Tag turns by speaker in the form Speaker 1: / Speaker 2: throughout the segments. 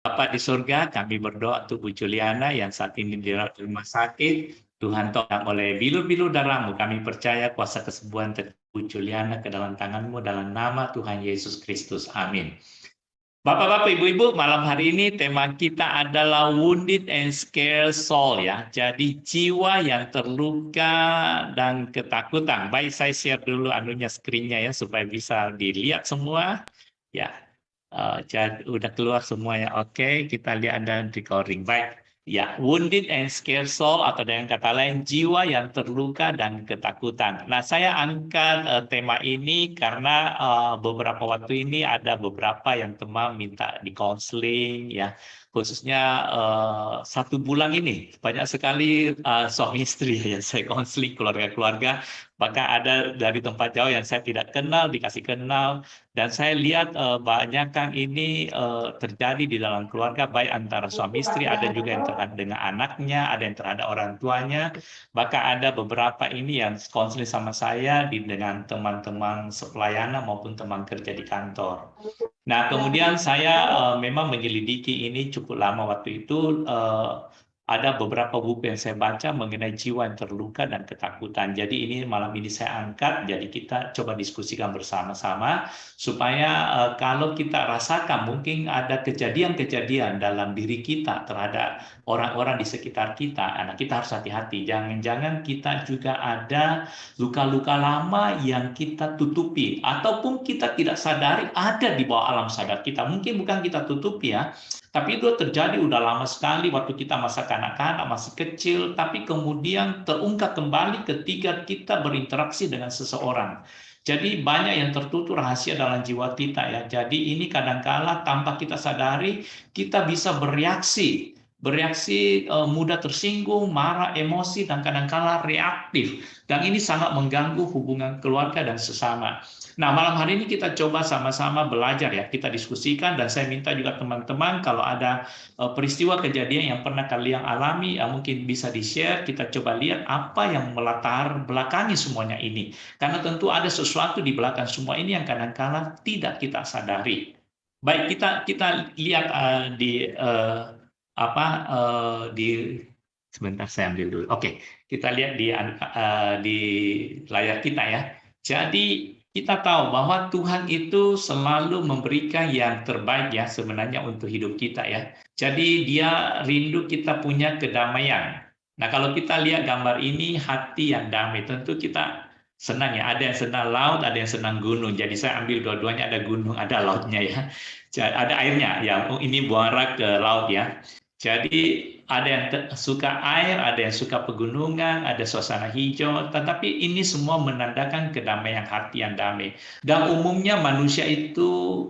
Speaker 1: Bapa di surga, kami berdoa untuk Bu Juliana yang saat ini dirawat di rumah sakit. Tuhan tolong oleh bilu-bilu darah-Mu, kami percaya kuasa kesembuhan Bu Juliana ke dalam tangan-Mu dalam nama Tuhan Yesus Kristus. Amin. Bapak-bapak, ibu-ibu, malam hari ini tema kita adalah wounded and scared soul ya. Jadi jiwa yang terluka dan ketakutan. Baik, saya share dulu anunya screen-nya ya supaya bisa dilihat semua. Ya, jadi udah keluar semuanya. Oke, kita lihat ada recording. Baik. Ya, wounded and scared soul atau dengan kata lain jiwa yang terluka dan ketakutan. Nah, saya angkat tema ini karena beberapa waktu ini ada beberapa yang teman minta di konseling ya, khususnya 1 bulan ini banyak sekali suami istri yang saya konseling keluarga-keluarga, bahkan ada dari tempat jauh yang saya tidak kenal dikasih kenal. Dan saya lihat banyak kan ini terjadi di dalam keluarga, baik antara suami istri, ada juga yang terhadap dengan anaknya, ada yang terhadap orang tuanya, bahkan ada beberapa ini yang konseling sama saya dengan teman-teman sepelayanan maupun teman kerja di kantor. Nah, kemudian saya memang menyelidiki ini cukup lama waktu itu. Ada beberapa buku yang saya baca mengenai jiwa yang terluka dan ketakutan. Jadi ini malam ini saya angkat, jadi kita coba diskusikan bersama-sama supaya kalau kita rasakan mungkin ada kejadian-kejadian dalam diri kita terhadap orang-orang di sekitar kita, nah kita harus hati-hati. Jangan-jangan kita juga ada luka-luka lama yang kita tutupi, ataupun kita tidak sadari ada di bawah alam sadar kita. Mungkin bukan kita tutupi ya, tapi itu terjadi udah lama sekali waktu kita masa kanak-kanak, masih kecil, tapi kemudian terungkap kembali ketika kita berinteraksi dengan seseorang. Jadi banyak yang tertutup rahasia dalam jiwa kita ya. Jadi ini kadangkala tanpa kita sadari kita bisa bereaksi mudah tersinggung, marah, emosi, dan kadangkala reaktif. Dan ini sangat mengganggu hubungan keluarga dan sesama. Nah, malam hari ini kita coba sama-sama belajar ya, kita diskusikan, dan saya minta juga teman-teman kalau ada peristiwa kejadian yang pernah kalian alami, mungkin bisa di-share, kita coba lihat apa yang melatar belakangi semuanya ini. Karena tentu ada sesuatu di belakang semua ini yang kadang-kala tidak kita sadari. Baik, kita lihat di sebentar saya ambil dulu. Oke, kita lihat di layar kita ya. Jadi kita tahu bahwa Tuhan itu selalu memberikan yang terbaik ya sebenarnya untuk hidup kita ya. Jadi Dia rindu kita punya kedamaian. Nah, kalau kita lihat gambar ini, hati yang damai, tentu kita senang ya. Ada yang senang laut, ada yang senang gunung. Jadi saya ambil dua-duanya, ada gunung, ada lautnya ya. Ada airnya ya. Ini muara ke laut ya. Jadi ada yang suka air, ada yang suka pegunungan, ada suasana hijau, tetapi ini semua menandakan kedamaian hati yang damai. Dan umumnya manusia itu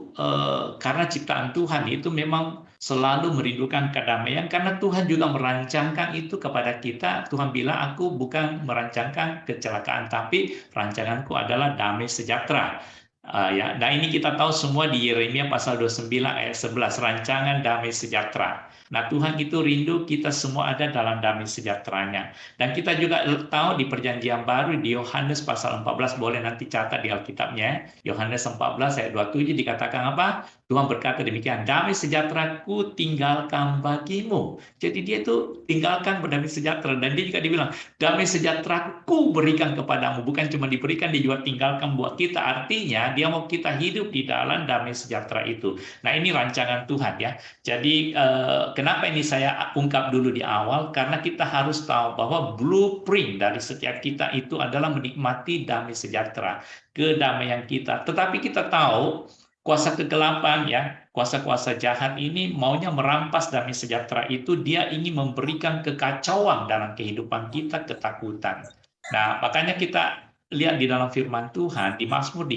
Speaker 1: karena ciptaan Tuhan itu memang selalu merindukan kedamaian karena Tuhan juga merancangkan itu kepada kita. Tuhan bilang, aku bukan merancangkan kecelakaan, tapi rancanganku adalah damai sejahtera. Ya, nah ini kita tahu semua di Yeremia pasal 29 ayat 11, rancangan damai sejahtera. Nah, Tuhan itu rindu kita semua ada dalam damai sejahteranya. Dan kita juga tahu di perjanjian baru di Yohanes pasal 14, boleh nanti catat di Alkitabnya. Yohanes 14 ayat 27 dikatakan apa? Tuhan berkata demikian, damai sejahtera ku tinggalkan bagimu. Jadi dia itu tinggalkan berdamai sejahtera. Dan dia juga dibilang, damai sejahtera ku berikan kepadamu. Bukan cuma diberikan, dia juga tinggalkan buat kita. Artinya dia mau kita hidup di dalam damai sejahtera itu. Nah, ini rancangan Tuhan ya. Jadi kenapa ini saya ungkap dulu di awal? Karena kita harus tahu bahwa blueprint dari setiap kita itu adalah menikmati damai sejahtera, kedamaian kita. Tetapi kita tahu kuasa kegelapan ya, kuasa-kuasa jahat ini maunya merampas damai sejahtera itu, dia ingin memberikan kekacauan dalam kehidupan kita, ketakutan. Nah, makanya kita lihat di dalam firman Tuhan, di Mazmur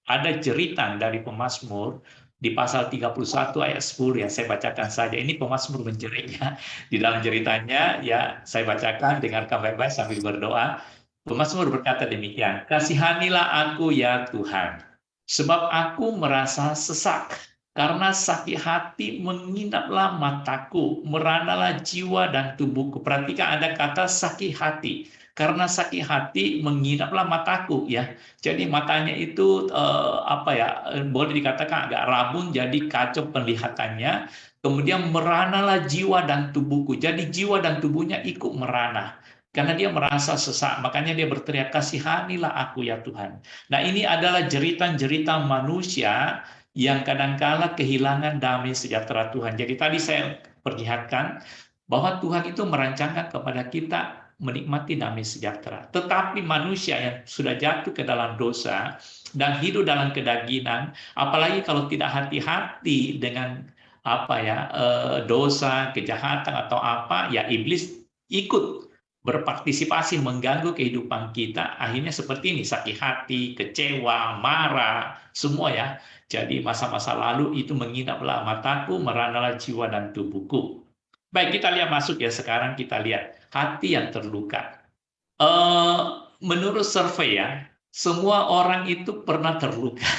Speaker 1: ada jeritan dari pemazmur di pasal 31 ayat 10 ya, saya bacakan saja. Ini pemazmur menjeritnya. Di dalam ceritanya ya saya bacakan, dengarkan baik-baik sambil berdoa. Pemazmur berkata demikian, kasihanilah aku ya Tuhan, sebab aku merasa sesak. Karena sakit hati menginaplah mataku, meranalah jiwa dan tubuhku. Perhatikan ada kata sakit hati. Karena sakit hati menginaplah mataku ya. Jadi matanya itu boleh dikatakan agak rabun, jadi kacau penglihatannya. Kemudian meranalah jiwa dan tubuhku. Jadi jiwa dan tubuhnya ikut merana. Karena dia merasa sesak, makanya dia berteriak, kasihanilah aku ya Tuhan. Nah ini adalah jeritan-jeritan manusia yang kadangkala kehilangan damai sejahtera Tuhan. Jadi tadi saya perlihatkan bahwa Tuhan itu merancangkan kepada kita menikmati damai sejahtera. Tetapi manusia yang sudah jatuh ke dalam dosa dan hidup dalam kedagingan, apalagi kalau tidak hati-hati dengan dosa, kejahatan atau apa, ya iblis ikut berpartisipasi mengganggu kehidupan kita, akhirnya seperti ini, sakit hati, kecewa, marah, semua ya. Jadi masa-masa lalu itu menginaplah mataku, meranalah jiwa dan tubuhku. Baik, kita lihat masuk ya, sekarang kita lihat hati yang terluka. Menurut survei ya, semua orang itu pernah terluka.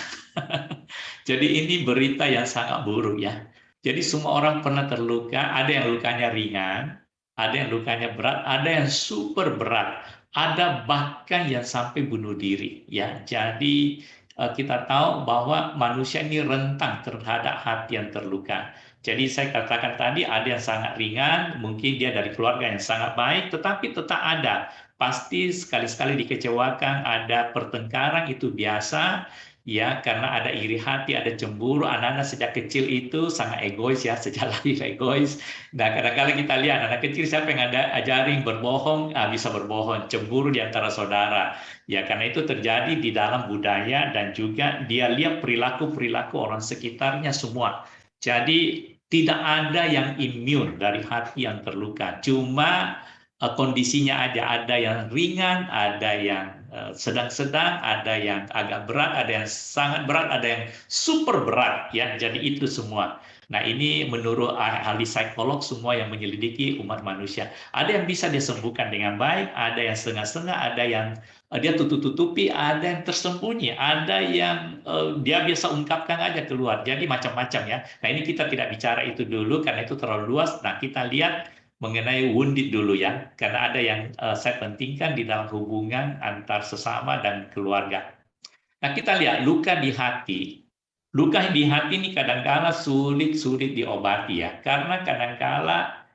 Speaker 1: Jadi ini berita yang sangat buruk ya. Jadi semua orang pernah terluka, ada yang lukanya ringan, ada yang lukanya berat, ada yang super berat, ada bahkan yang sampai bunuh diri ya. Jadi kita tahu bahwa manusia ini rentan terhadap hati yang terluka. Jadi saya katakan tadi ada yang sangat ringan, mungkin dia dari keluarga yang sangat baik, tetapi tetap ada. Pasti sekali-sekali dikecewakan, ada pertengkaran, itu biasa. Ya, karena ada iri hati, ada cemburu. Anak-anak sejak kecil itu sangat egois ya, sejak lahir egois. Nah, kadang-kadang kita lihat anak kecil siapa yang ada ajarin berbohong, bisa berbohong, cemburu di antara saudara. Ya, karena itu terjadi di dalam budaya dan juga dia lihat perilaku-perilaku orang sekitarnya semua. Jadi tidak ada yang imun dari hati yang terluka. Cuma kondisinya ada yang ringan, ada yang sedang-sedang, ada yang agak berat, ada yang sangat berat, ada yang super berat ya. Jadi itu semua. Nah, ini menurut ahli psikolog semua yang menyelidiki umat manusia. Ada yang bisa disembuhkan dengan baik, ada yang setengah-setengah, ada yang dia tutup-tutupi, ada yang tersembunyi, ada yang dia biasa ungkapkan aja keluar. Jadi macam-macam ya. Nah, ini kita tidak bicara itu dulu karena itu terlalu luas. Nah, kita lihat mengenai wounded dulu ya, karena ada yang saya pentingkan di dalam hubungan antar sesama dan keluarga. Nah, kita lihat luka di hati. Luka di hati ini kadangkala sulit diobati ya, karena kadangkala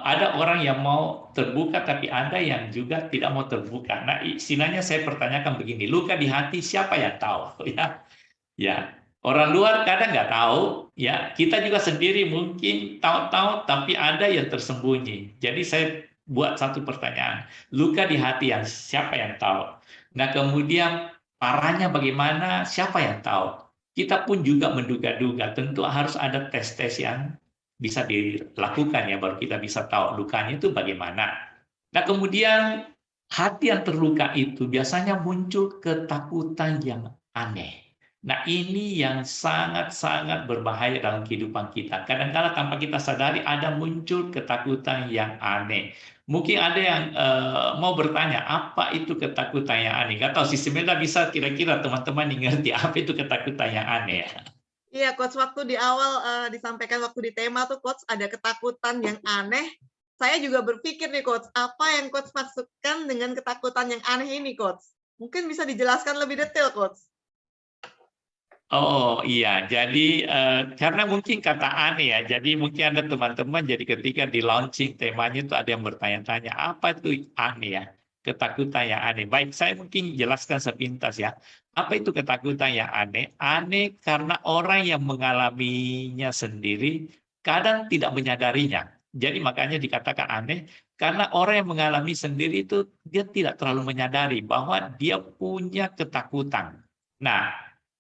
Speaker 1: ada orang yang mau terbuka, tapi ada yang juga tidak mau terbuka. Nah, istilahnya saya pertanyakan begini, luka di hati siapa yang tahu? Ya, ya, orang luar kadang nggak tahu, ya kita juga sendiri mungkin tahu-tahu, tapi ada yang tersembunyi. Jadi saya buat satu pertanyaan, luka di hati yang siapa yang tahu? Nah kemudian parahnya bagaimana? Siapa yang tahu? Kita pun juga menduga-duga. Tentu harus ada tes-tes yang bisa dilakukan ya, baru kita bisa tahu lukanya itu bagaimana. Nah kemudian hati yang terluka itu biasanya muncul ketakutan yang aneh. Nah, ini yang sangat-sangat berbahaya dalam kehidupan kita. Kadang-kadang tanpa kita sadari ada muncul ketakutan yang aneh. Mungkin ada yang mau bertanya, apa itu ketakutan yang aneh? Nggak tahu, sistemnya bisa kira-kira teman-teman ngerti apa itu ketakutan yang aneh ya.
Speaker 2: Iya, Coach, waktu di awal disampaikan waktu di tema tuh, Coach, ada ketakutan yang aneh. Saya juga berpikir nih, Coach, apa yang Coach maksudkan dengan ketakutan yang aneh ini, Coach? Mungkin bisa dijelaskan lebih detail, Coach.
Speaker 1: Oh iya, jadi karena mungkin kata aneh ya, jadi mungkin ada teman-teman jadi ketika di launching temanya itu ada yang bertanya-tanya, apa itu aneh ya? Ketakutan yang aneh. Baik, saya mungkin jelaskan sepintas ya. Apa itu ketakutan yang aneh? Aneh karena orang yang mengalaminya sendiri kadang tidak menyadarinya. Jadi makanya dikatakan aneh, karena orang yang mengalami sendiri itu dia tidak terlalu menyadari bahwa dia punya ketakutan. Nah,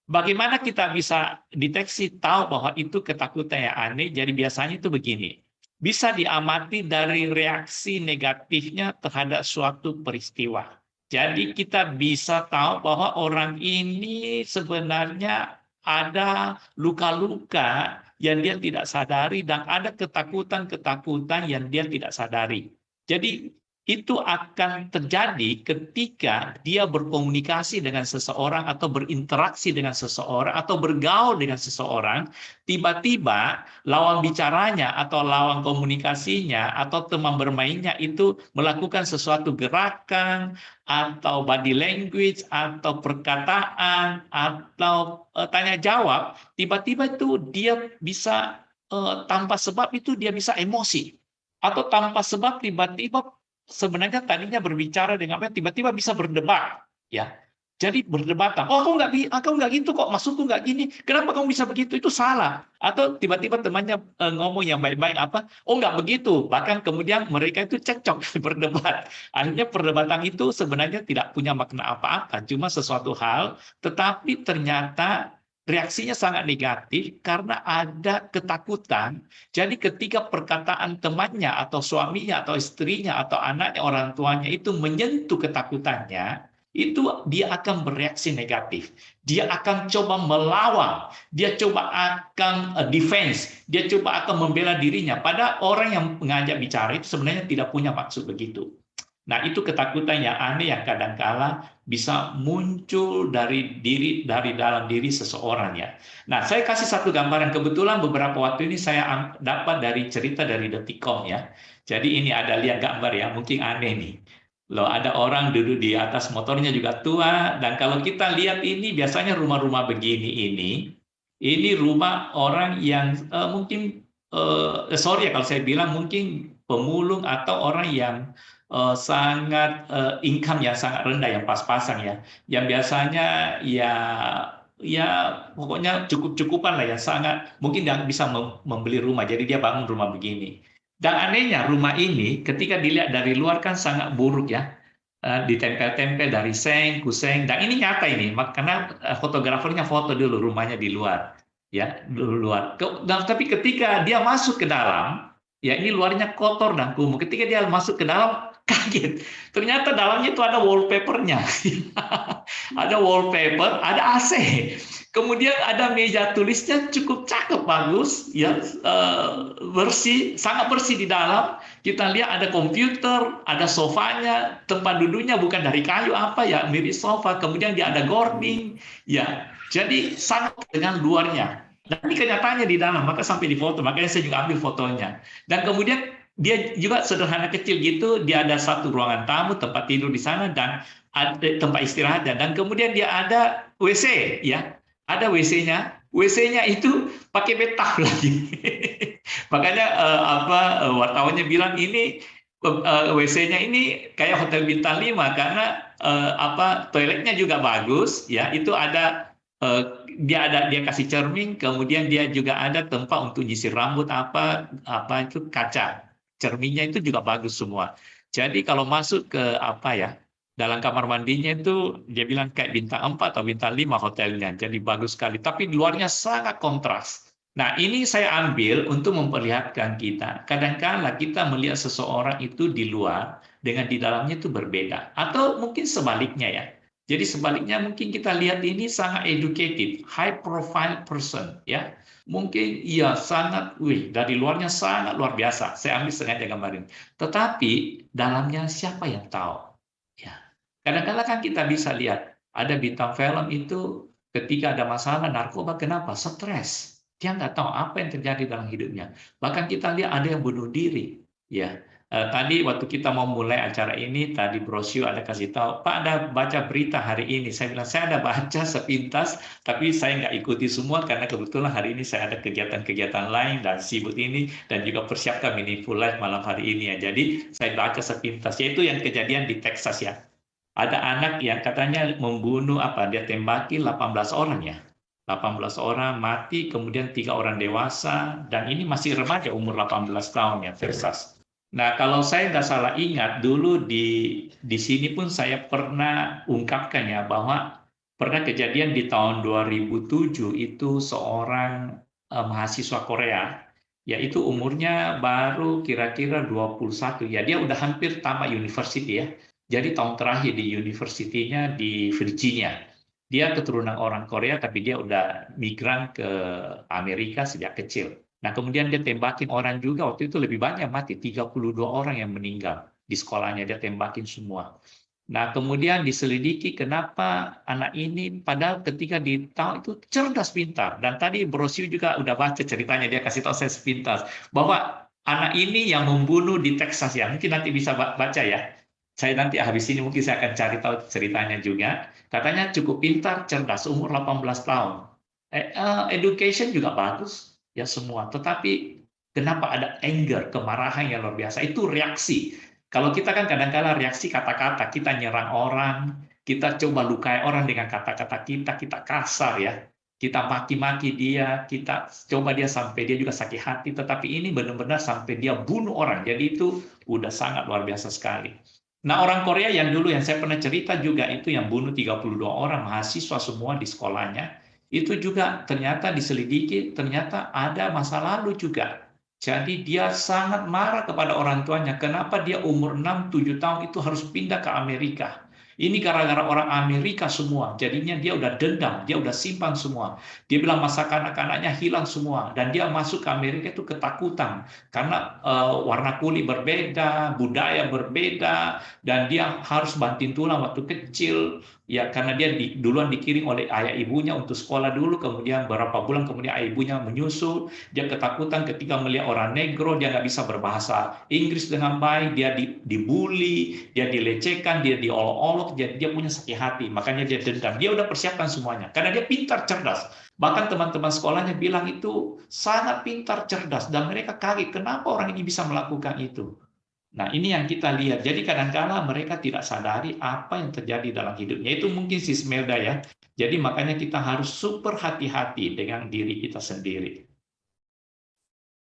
Speaker 1: bagaimana kita bisa deteksi tahu bahwa itu ketakutan yang aneh? Jadi biasanya itu begini, bisa diamati dari reaksi negatifnya terhadap suatu peristiwa. Jadi kita bisa tahu bahwa orang ini sebenarnya ada luka-luka yang dia tidak sadari dan ada ketakutan-ketakutan yang dia tidak sadari. Jadi itu akan terjadi ketika dia berkomunikasi dengan seseorang atau berinteraksi dengan seseorang atau bergaul dengan seseorang, tiba-tiba lawan bicaranya atau lawan komunikasinya atau teman bermainnya itu melakukan sesuatu gerakan atau body language atau perkataan atau tanya jawab, tiba-tiba itu dia bisa tanpa sebab itu dia bisa emosi, atau tanpa sebab tiba-tiba sebenarnya tadinya berbicara dengan apa, tiba-tiba bisa berdebat, ya. Jadi berdebatan, "Oh, aku nggak gitu kok, maksudku nggak gini, kenapa kamu bisa begitu? Itu salah." Atau tiba-tiba temannya, ngomong yang baik-baik apa, "Oh, nggak begitu." Bahkan kemudian mereka itu cekcok, berdebat. Akhirnya perdebatan itu sebenarnya tidak punya makna apa-apa, cuma sesuatu hal, tetapi ternyata reaksinya sangat negatif karena ada ketakutan. Jadi ketika perkataan temannya atau suaminya atau istrinya atau anaknya, orang tuanya itu menyentuh ketakutannya, itu dia akan bereaksi negatif. Dia akan coba melawan, dia coba akan defense, dia coba akan membela dirinya. Padahal orang yang mengajak bicara itu sebenarnya tidak punya maksud begitu. Nah, itu ketakutan yang aneh yang kadang-kala bisa muncul dari dalam diri seseorang ya. Nah, saya kasih satu gambaran. Kebetulan beberapa waktu ini saya dapat dari cerita dari Detikcom ya. Jadi ini ada lihat gambar ya, mungkin aneh nih. Loh, ada orang duduk di atas motornya juga tua, dan kalau kita lihat ini biasanya rumah-rumah begini ini rumah orang yang mungkin sorry ya kalau saya bilang mungkin pemulung atau orang yang sangat income yang sangat rendah, yang pas-pasan ya, yang biasanya ya ya pokoknya cukup-cukupan lah, yang sangat mungkin nggak bisa membeli rumah, jadi dia bangun rumah begini. Dan anehnya rumah ini ketika dilihat dari luar kan sangat buruk ya, ditempel-tempel dari seng, kuseng, dan ini nyata ini, karena fotografernya foto dulu rumahnya di luar, ya, luar. Tapi ketika dia masuk ke dalam, ya ini luarnya kotor dan kumuh. Ketika dia masuk ke dalam, kaget. Ternyata dalamnya itu ada wallpapernya, ada wallpaper, ada AC. Kemudian ada meja tulisnya cukup cakep, bagus, ya, bersih, sangat bersih di dalam. Kita lihat ada komputer, ada sofanya, tempat duduknya bukan dari kayu apa ya, mirip sofa. Kemudian dia ada gording, ya. Jadi sangat dengan luarnya. Dan ini kenyataannya di dalam, maka sampai di foto, makanya saya juga ambil fotonya. Dan kemudian dia juga sederhana kecil gitu, dia ada satu ruangan tamu, tempat tidur di sana, dan ada tempat istirahatnya. Dan kemudian dia ada WC, ya. Ada WC-nya, WC-nya itu pakai bathtub lagi. Makanya wartawannya bilang ini WC-nya ini kayak hotel bintang 5 karena toiletnya juga bagus ya. Itu ada dia kasih cermin, kemudian dia juga ada tempat untuk nyisir rambut apa itu kaca. Cerminnya itu juga bagus semua. Jadi kalau masuk ke dalam kamar mandinya itu dia bilang kayak bintang 4 atau bintang 5 hotelnya, jadi bagus sekali. Tapi di luarnya sangat kontras. Nah, ini saya ambil untuk memperlihatkan kita. Kadang-kala kita melihat seseorang itu di luar dengan di dalamnya itu berbeda. Atau mungkin sebaliknya ya. Jadi sebaliknya mungkin kita lihat ini sangat educated, high profile person ya. Mungkin iya sangat, dari luarnya sangat luar biasa. Saya ambil sengaja gambarin. Tetapi dalamnya siapa yang tahu? Ya. Kadang-kadang kan kita bisa lihat, ada bintang film itu ketika ada masalah narkoba, kenapa? Stres. Dia nggak tahu apa yang terjadi dalam hidupnya. Bahkan kita lihat ada yang bunuh diri. Ya, tadi waktu kita mau mulai acara ini, tadi brosur ada kasih tahu, Pak ada baca berita hari ini. Saya bilang, saya ada baca sepintas, tapi saya nggak ikuti semua karena kebetulan hari ini saya ada kegiatan-kegiatan lain dan sibuk ini, dan juga persiapkan Meaningful Life malam hari ini ya. Jadi saya baca sepintas, yaitu yang kejadian di Texas ya. Ada anak yang katanya membunuh dia tembaki 18 orang ya. 18 orang mati, kemudian 3 orang dewasa, dan ini masih remaja umur 18 tahun ya, Texas. Nah, kalau saya nggak salah ingat, dulu di sini pun saya pernah ungkapkan ya, bahwa pernah kejadian di tahun 2007 itu seorang mahasiswa Korea, yaitu umurnya baru kira-kira 21, ya dia udah hampir tamat university ya. Jadi tahun terakhir di university-nya di Virginia. Dia keturunan orang Korea, tapi dia udah migran ke Amerika sejak kecil. Nah, kemudian dia tembakin orang juga, waktu itu lebih banyak mati, 32 orang yang meninggal. Di sekolahnya dia tembakin semua. Nah, kemudian diselidiki kenapa anak ini, padahal ketika ditahu itu cerdas pintar. Dan tadi brosur juga udah baca ceritanya, dia kasih tahu saya sepintas. Bahwa anak ini yang membunuh di Texas ya, mungkin nanti bisa baca ya. Saya nanti habis ini mungkin saya akan cari tahu ceritanya juga. Katanya cukup pintar, cerdas, umur 18 tahun. Education juga bagus. ya semua. Tetapi kenapa ada anger, kemarahan yang luar biasa? Itu reaksi. Kalau kita kan kadang-kala reaksi kata-kata, kita nyerang orang, kita coba lukai orang dengan kata-kata kita kasar ya. Kita maki-maki dia, kita coba dia sampai dia juga sakit hati, tetapi ini benar-benar sampai dia bunuh orang. Jadi itu udah sangat luar biasa sekali. Nah, orang Korea yang dulu yang saya pernah cerita juga itu yang bunuh 32 orang mahasiswa semua di sekolahnya, itu juga ternyata diselidiki, ternyata ada masa lalu juga. Jadi dia sangat marah kepada orang tuanya, kenapa dia umur 6-7 tahun itu harus pindah ke Amerika. Ini gara-gara orang Amerika semua, jadinya dia udah dendam, dia udah simpan semua. Dia bilang masa kanak-kanaknya hilang semua, dan dia masuk ke Amerika itu ketakutan, karena warna kulit berbeda, budaya berbeda, dan dia harus banting tulang waktu kecil, ya karena dia duluan dikirim oleh ayah ibunya untuk sekolah dulu, kemudian beberapa bulan kemudian ayah ibunya menyusul, dia ketakutan ketika melihat orang negro, dia nggak bisa berbahasa Inggris dengan baik, dia dibully, dia dilecehkan, dia diolok-olok, dia punya sakit hati, makanya dia dendam. Dia udah persiapkan semuanya, karena dia pintar, cerdas. Bahkan teman-teman sekolahnya bilang itu sangat pintar, cerdas, dan mereka kaget, kenapa orang ini bisa melakukan itu? Nah, ini yang kita lihat. Jadi kadang-kala mereka tidak sadari apa yang terjadi dalam hidupnya. Itu mungkin si Smelda ya. Jadi makanya kita harus super hati-hati dengan diri kita sendiri.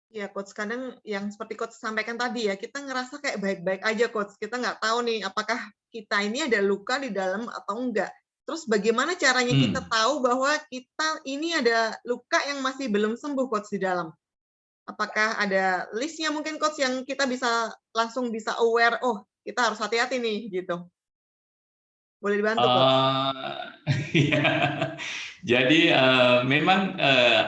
Speaker 2: Ya, Coach, kadang yang seperti Coach sampaikan tadi ya, kita ngerasa kayak baik-baik aja, Coach. Kita nggak tahu nih, apakah kita ini ada luka di dalam atau enggak. Terus bagaimana caranya kita tahu bahwa kita ini ada luka yang masih belum sembuh, Coach, di dalam? Apakah ada listnya mungkin, Coach, yang kita bisa langsung bisa aware, oh, kita harus hati-hati nih, gitu. Boleh dibantu, Coach?
Speaker 1: Ya. Jadi memang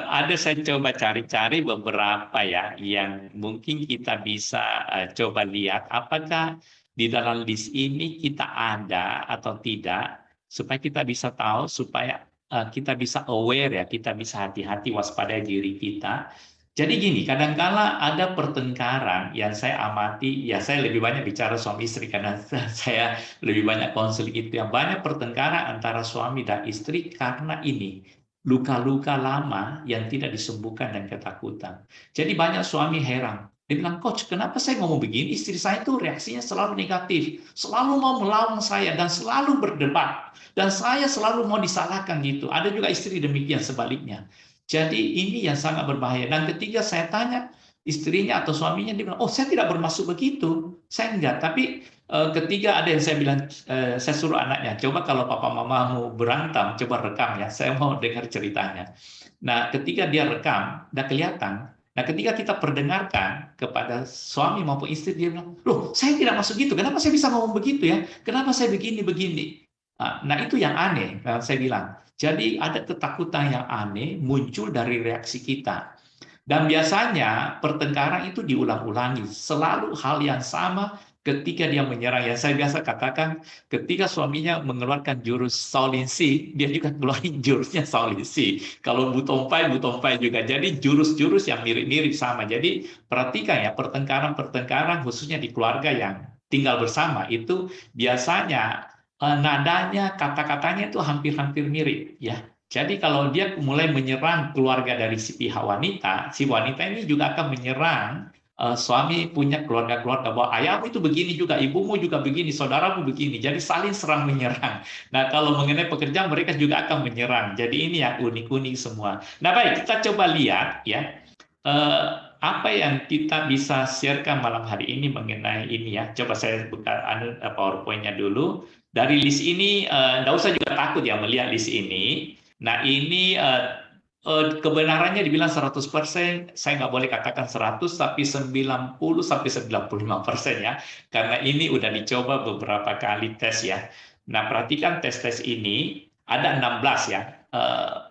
Speaker 1: ada saya coba cari-cari beberapa ya yang mungkin kita bisa coba lihat apakah di dalam list ini kita ada atau tidak supaya kita bisa tahu supaya kita bisa aware ya, kita bisa hati-hati waspada diri kita. Jadi gini, kadangkala ada pertengkaran yang saya amati, ya saya lebih banyak bicara suami istri karena saya lebih banyak konseling itu, yang banyak pertengkaran antara suami dan istri karena ini, luka-luka lama yang tidak disembuhkan dan ketakutan. Jadi banyak suami heran, dia bilang, Coach, kenapa saya ngomong begini, istri saya itu reaksinya selalu negatif, selalu mau melawan saya dan selalu berdebat, dan saya selalu mau disalahkan gitu. Ada juga istri demikian sebaliknya. Jadi ini yang sangat berbahaya. Dan ketika saya tanya istrinya atau suaminya, dia bilang, oh saya tidak bermaksud begitu, saya enggak. Tapi ketika ada yang saya bilang, saya suruh anaknya, coba kalau papa mamamu berantem, coba rekam ya, saya mau dengar ceritanya. Nah ketika dia rekam, udah kelihatan. Nah ketika kita perdengarkan kepada suami maupun istri, dia bilang, loh saya tidak maksud gitu, kenapa saya bisa ngomong begitu ya, kenapa saya begini-begini. Nah itu yang aneh, saya bilang. Jadi ada ketakutan yang aneh muncul dari reaksi kita. Dan biasanya pertengkaran itu diulang-ulangi. Selalu hal yang sama ketika dia menyerang. Yang saya biasa katakan, ketika suaminya mengeluarkan jurus Shaolin Si, dia juga keluarin jurusnya Shaolin Si. Kalau Butompai juga. Jadi jurus-jurus yang mirip-mirip sama. Jadi perhatikan ya, pertengkaran-pertengkaran khususnya di keluarga yang tinggal bersama, itu biasanya nadanya, kata-katanya itu hampir-hampir mirip ya. Jadi kalau dia mulai menyerang keluarga dari si pihak wanita, si wanita ini juga akan menyerang suami punya keluarga-keluarga, bahwa ayahmu itu begini juga, ibumu juga begini, saudaramu begini. Jadi saling serang menyerang. Nah kalau mengenai pekerjaan mereka juga akan menyerang. Jadi ini yang unik-unik semua. Nah baik, kita coba lihat ya. Apa yang kita bisa sharekan malam hari ini mengenai ini ya. Coba saya buka PowerPoint-nya dulu. Dari list ini, nggak usah juga takut ya melihat list ini. Nah ini kebenarannya dibilang 100%, saya nggak boleh katakan 100, tapi 90-95% ya. Karena ini udah dicoba beberapa kali tes ya. Nah perhatikan tes-tes ini, ada 16 ya.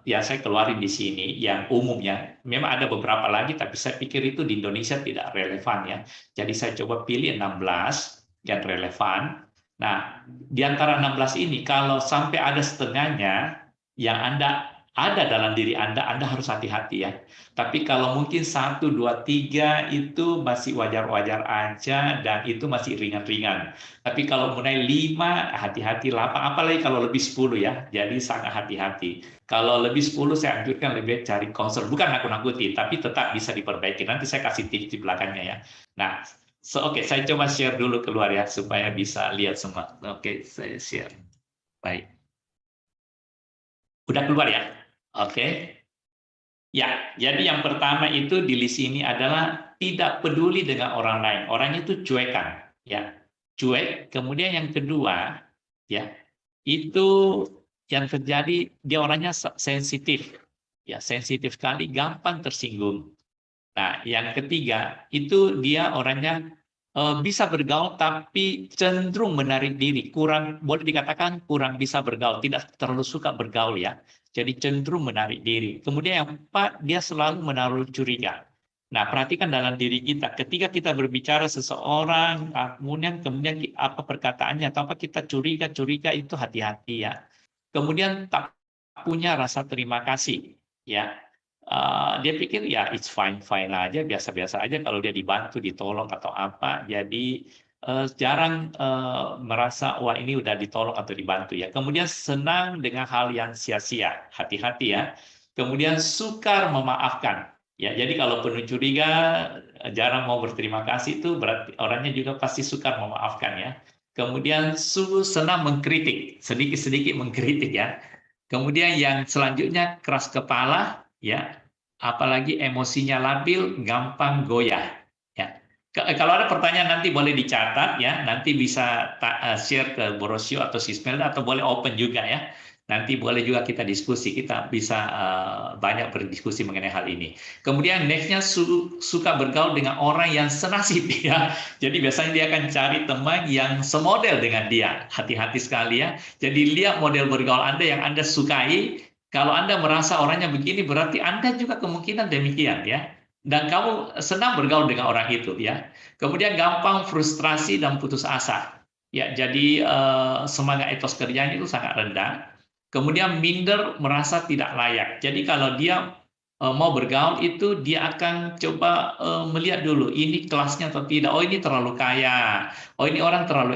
Speaker 1: Ya saya keluarin di sini yang umumnya. Memang ada beberapa lagi, tapi saya pikir itu di Indonesia tidak relevan ya. Jadi saya coba pilih 16 yang relevan. Nah, di antara 16 ini, kalau sampai ada setengahnya yang Anda ada dalam diri Anda harus hati-hati ya. Tapi kalau mungkin 1, 2, 3 itu masih wajar-wajar aja dan itu masih ringan-ringan. Tapi kalau mulai 5, hati-hati, 8, apalagi kalau lebih 10 ya. Jadi sangat hati-hati. Kalau lebih 10 saya anjurkan lebih cari konselor. Bukan nakut-nakuti, tapi tetap bisa diperbaiki. Nanti saya kasih tips di belakangnya ya. Nah, oke, saya coba share dulu keluar ya supaya bisa lihat semua. Oke, saya share. Baik. Udah keluar ya? Oke. Ya, jadi yang pertama itu di list ini adalah tidak peduli dengan orang lain. Orangnya itu cuekan, ya. Cuek. Kemudian yang kedua, ya, itu yang terjadi dia orangnya sensitif. Ya, sensitif sekali, gampang tersinggung. Nah, yang ketiga itu dia orangnya bisa bergaul tapi cenderung menarik diri, kurang boleh dikatakan kurang bisa bergaul, tidak terlalu suka bergaul ya. Jadi cenderung menarik diri. Kemudian yang keempat, dia selalu menaruh curiga. Nah, perhatikan dalam diri kita, ketika kita berbicara seseorang, kemudian apa perkataannya, atau apa kita curiga itu hati-hati ya. Kemudian tak punya rasa terima kasih, ya. Dia pikir ya it's fine-fine aja, biasa-biasa aja kalau dia dibantu, ditolong atau apa. Jadi jarang merasa wah ini udah ditolong atau dibantu ya. Kemudian senang dengan hal yang sia-sia, hati-hati ya. Kemudian sukar memaafkan. Ya, jadi kalau penuh curiga, jarang mau berterima kasih itu berarti orangnya juga pasti sukar memaafkan ya. Kemudian senang mengkritik, sedikit-sedikit mengkritik ya. Kemudian yang selanjutnya keras kepala, ya, apalagi emosinya labil, gampang goyah. Ya. Kalau ada pertanyaan nanti boleh dicatat ya, nanti bisa share ke Borosio atau Sismelda atau boleh open juga ya. Nanti boleh juga kita diskusi, kita bisa banyak berdiskusi mengenai hal ini. Kemudian nextnya suka bergaul dengan orang yang senasib ya. Jadi biasanya dia akan cari teman yang semodel dengan dia. Hati-hati sekali ya. Jadi lihat model bergaul Anda yang Anda sukai. Kalau Anda merasa orangnya begini, berarti Anda juga kemungkinan demikian ya. Dan kamu senang bergaul dengan orang itu ya. Kemudian gampang frustrasi dan putus asa. Ya, jadi semangat etos kerjanya itu sangat rendah. Kemudian minder, merasa tidak layak. Jadi kalau dia mau bergaul itu dia akan coba melihat dulu ini kelasnya atau tidak. Oh ini terlalu kaya. Oh ini orang terlalu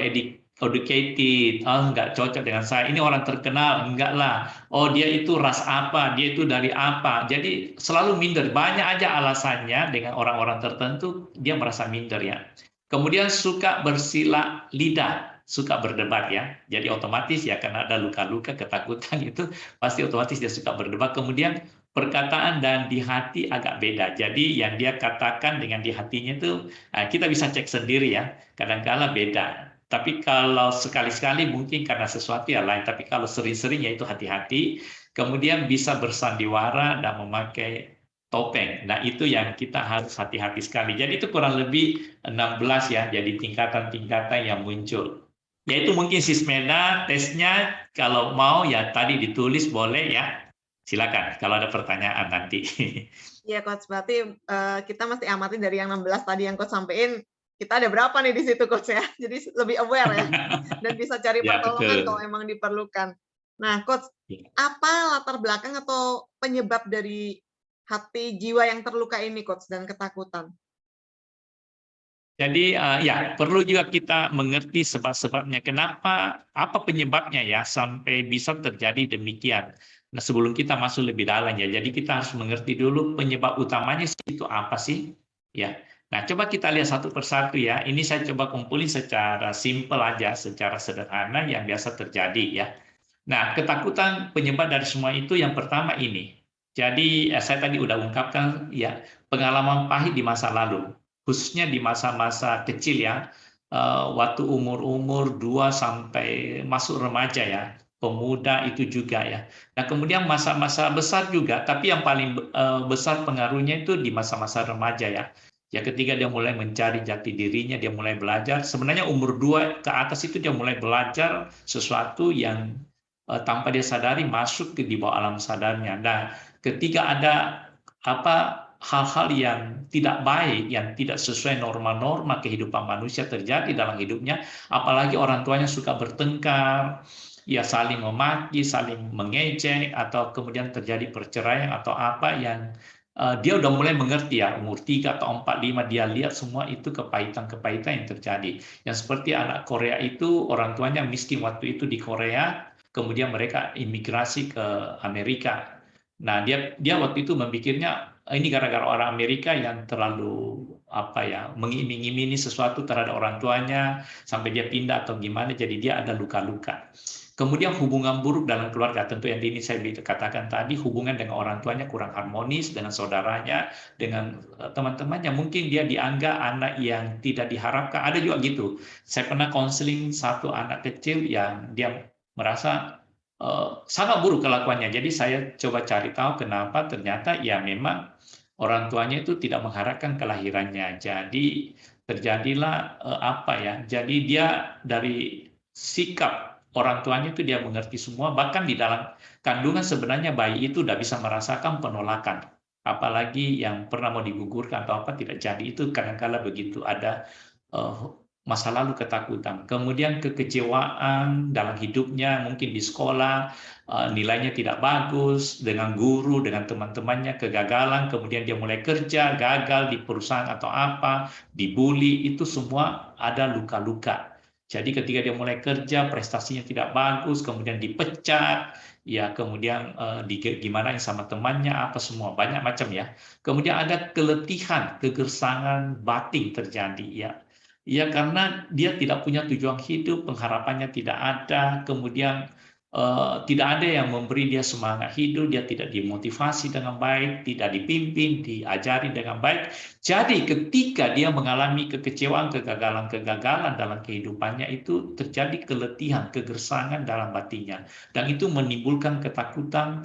Speaker 1: educated. Oh nggak cocok dengan saya. Ini orang terkenal. Enggak lah. Oh dia itu ras apa? Dia itu dari apa? Jadi selalu minder. Banyak aja alasannya dengan orang-orang tertentu dia merasa minder ya. Kemudian suka bersila lidah, suka berdebat ya. Jadi otomatis ya karena ada luka-luka, ketakutan itu pasti otomatis dia suka berdebat. Kemudian perkataan dan di hati agak beda. Jadi yang dia katakan dengan di hatinya itu kita bisa cek sendiri ya. Kadang-kala beda. Tapi kalau sekali-sekali mungkin karena sesuatu yang lain. Tapi kalau sering-sering ya itu hati-hati. Kemudian bisa bersandiwara dan memakai topeng. Nah, itu yang kita harus hati-hati sekali. Jadi itu kurang lebih 16 ya, jadi tingkatan-tingkatan yang muncul. Yaitu mungkin Sismeda tesnya kalau mau ya tadi ditulis boleh ya. Silakan kalau ada pertanyaan nanti.
Speaker 2: Iya, Coach. Berarti kita mesti amati dari yang 16 tadi yang Coach sampaikan. Kita ada berapa nih di situ, Coach ya? Jadi lebih aware ya. Dan bisa cari
Speaker 1: Ya,
Speaker 2: pertolongan
Speaker 1: betul.
Speaker 2: kalau emang diperlukan. Nah, Coach,
Speaker 1: Ya.
Speaker 2: apa latar belakang atau penyebab dari hati jiwa yang terluka ini, Coach, dan ketakutan?
Speaker 1: Jadi ya perlu juga kita mengerti sebab-sebabnya. Kenapa, apa penyebabnya ya sampai bisa terjadi demikian. Nah sebelum kita masuk lebih dalam ya, jadi kita harus mengerti dulu penyebab utamanya itu apa sih, ya. Nah coba kita lihat satu persatu ya. Ini saya coba kumpulin secara simpel aja, secara sederhana yang biasa terjadi ya. Nah ketakutan penyebab dari semua itu yang pertama ini. Jadi saya tadi udah ungkapkan ya pengalaman pahit di masa lalu. Khususnya di masa-masa kecil ya, waktu umur-umur 2 sampai masuk remaja ya, pemuda itu juga ya. Nah kemudian masa-masa besar juga, tapi yang paling besar pengaruhnya itu di masa-masa remaja ya. Ya ketika dia mulai mencari jati dirinya, dia mulai belajar, sebenarnya umur 2 ke atas itu dia mulai belajar sesuatu yang tanpa dia sadari masuk di bawah alam sadarnya. Nah ketika ada hal-hal yang tidak baik, yang tidak sesuai norma-norma kehidupan manusia terjadi dalam hidupnya, apalagi orang tuanya suka bertengkar, ya saling memaki, saling mengejek, atau kemudian terjadi perceraian atau apa yang dia udah mulai mengerti ya, umur 3 atau 4, 5, dia lihat semua itu kepahitan-kepahitan yang terjadi. Yang seperti anak Korea itu, orang tuanya miskin waktu itu di Korea, kemudian mereka imigrasi ke Amerika. Nah, dia waktu itu memikirnya ini gara-gara orang Amerika yang terlalu apa ya, mengiming-imingi sesuatu terhadap orang tuanya sampai dia pindah atau gimana, jadi dia ada luka-luka. Kemudian hubungan buruk dalam keluarga, tentu yang ini saya katakan tadi, hubungan dengan orang tuanya kurang harmonis, dengan saudaranya, dengan teman-temannya, mungkin dia dianggap anak yang tidak diharapkan, ada juga gitu. Saya pernah konseling satu anak kecil yang dia merasa sangat buruk kelakuannya, jadi saya coba cari tahu kenapa, ternyata ya memang orang tuanya itu tidak mengharapkan kelahirannya, jadi terjadilah apa ya, jadi dia dari sikap orang tuanya itu dia mengerti semua, bahkan di dalam kandungan sebenarnya bayi itu udah bisa merasakan penolakan, apalagi yang pernah mau digugurkan atau apa tidak jadi, itu kadang-kala begitu, ada masa lalu ketakutan, kemudian kekecewaan dalam hidupnya, mungkin di sekolah nilainya tidak bagus, dengan guru, dengan teman-temannya, kegagalan, kemudian dia mulai kerja, gagal di perusahaan atau apa, dibully, itu semua ada luka-luka. Jadi ketika dia mulai kerja, prestasinya tidak bagus, kemudian dipecat, ya kemudian gimana sama temannya, apa semua, banyak macam ya. Kemudian ada keletihan, kegersangan batin terjadi ya. Ya karena dia tidak punya tujuan hidup, pengharapannya tidak ada, kemudian tidak ada yang memberi dia semangat hidup, dia tidak dimotivasi dengan baik, tidak dipimpin, diajari dengan baik. Jadi ketika dia mengalami kekecewaan, kegagalan-kegagalan dalam kehidupannya, itu terjadi keletihan, kegersangan dalam batinnya. Dan itu menimbulkan ketakutan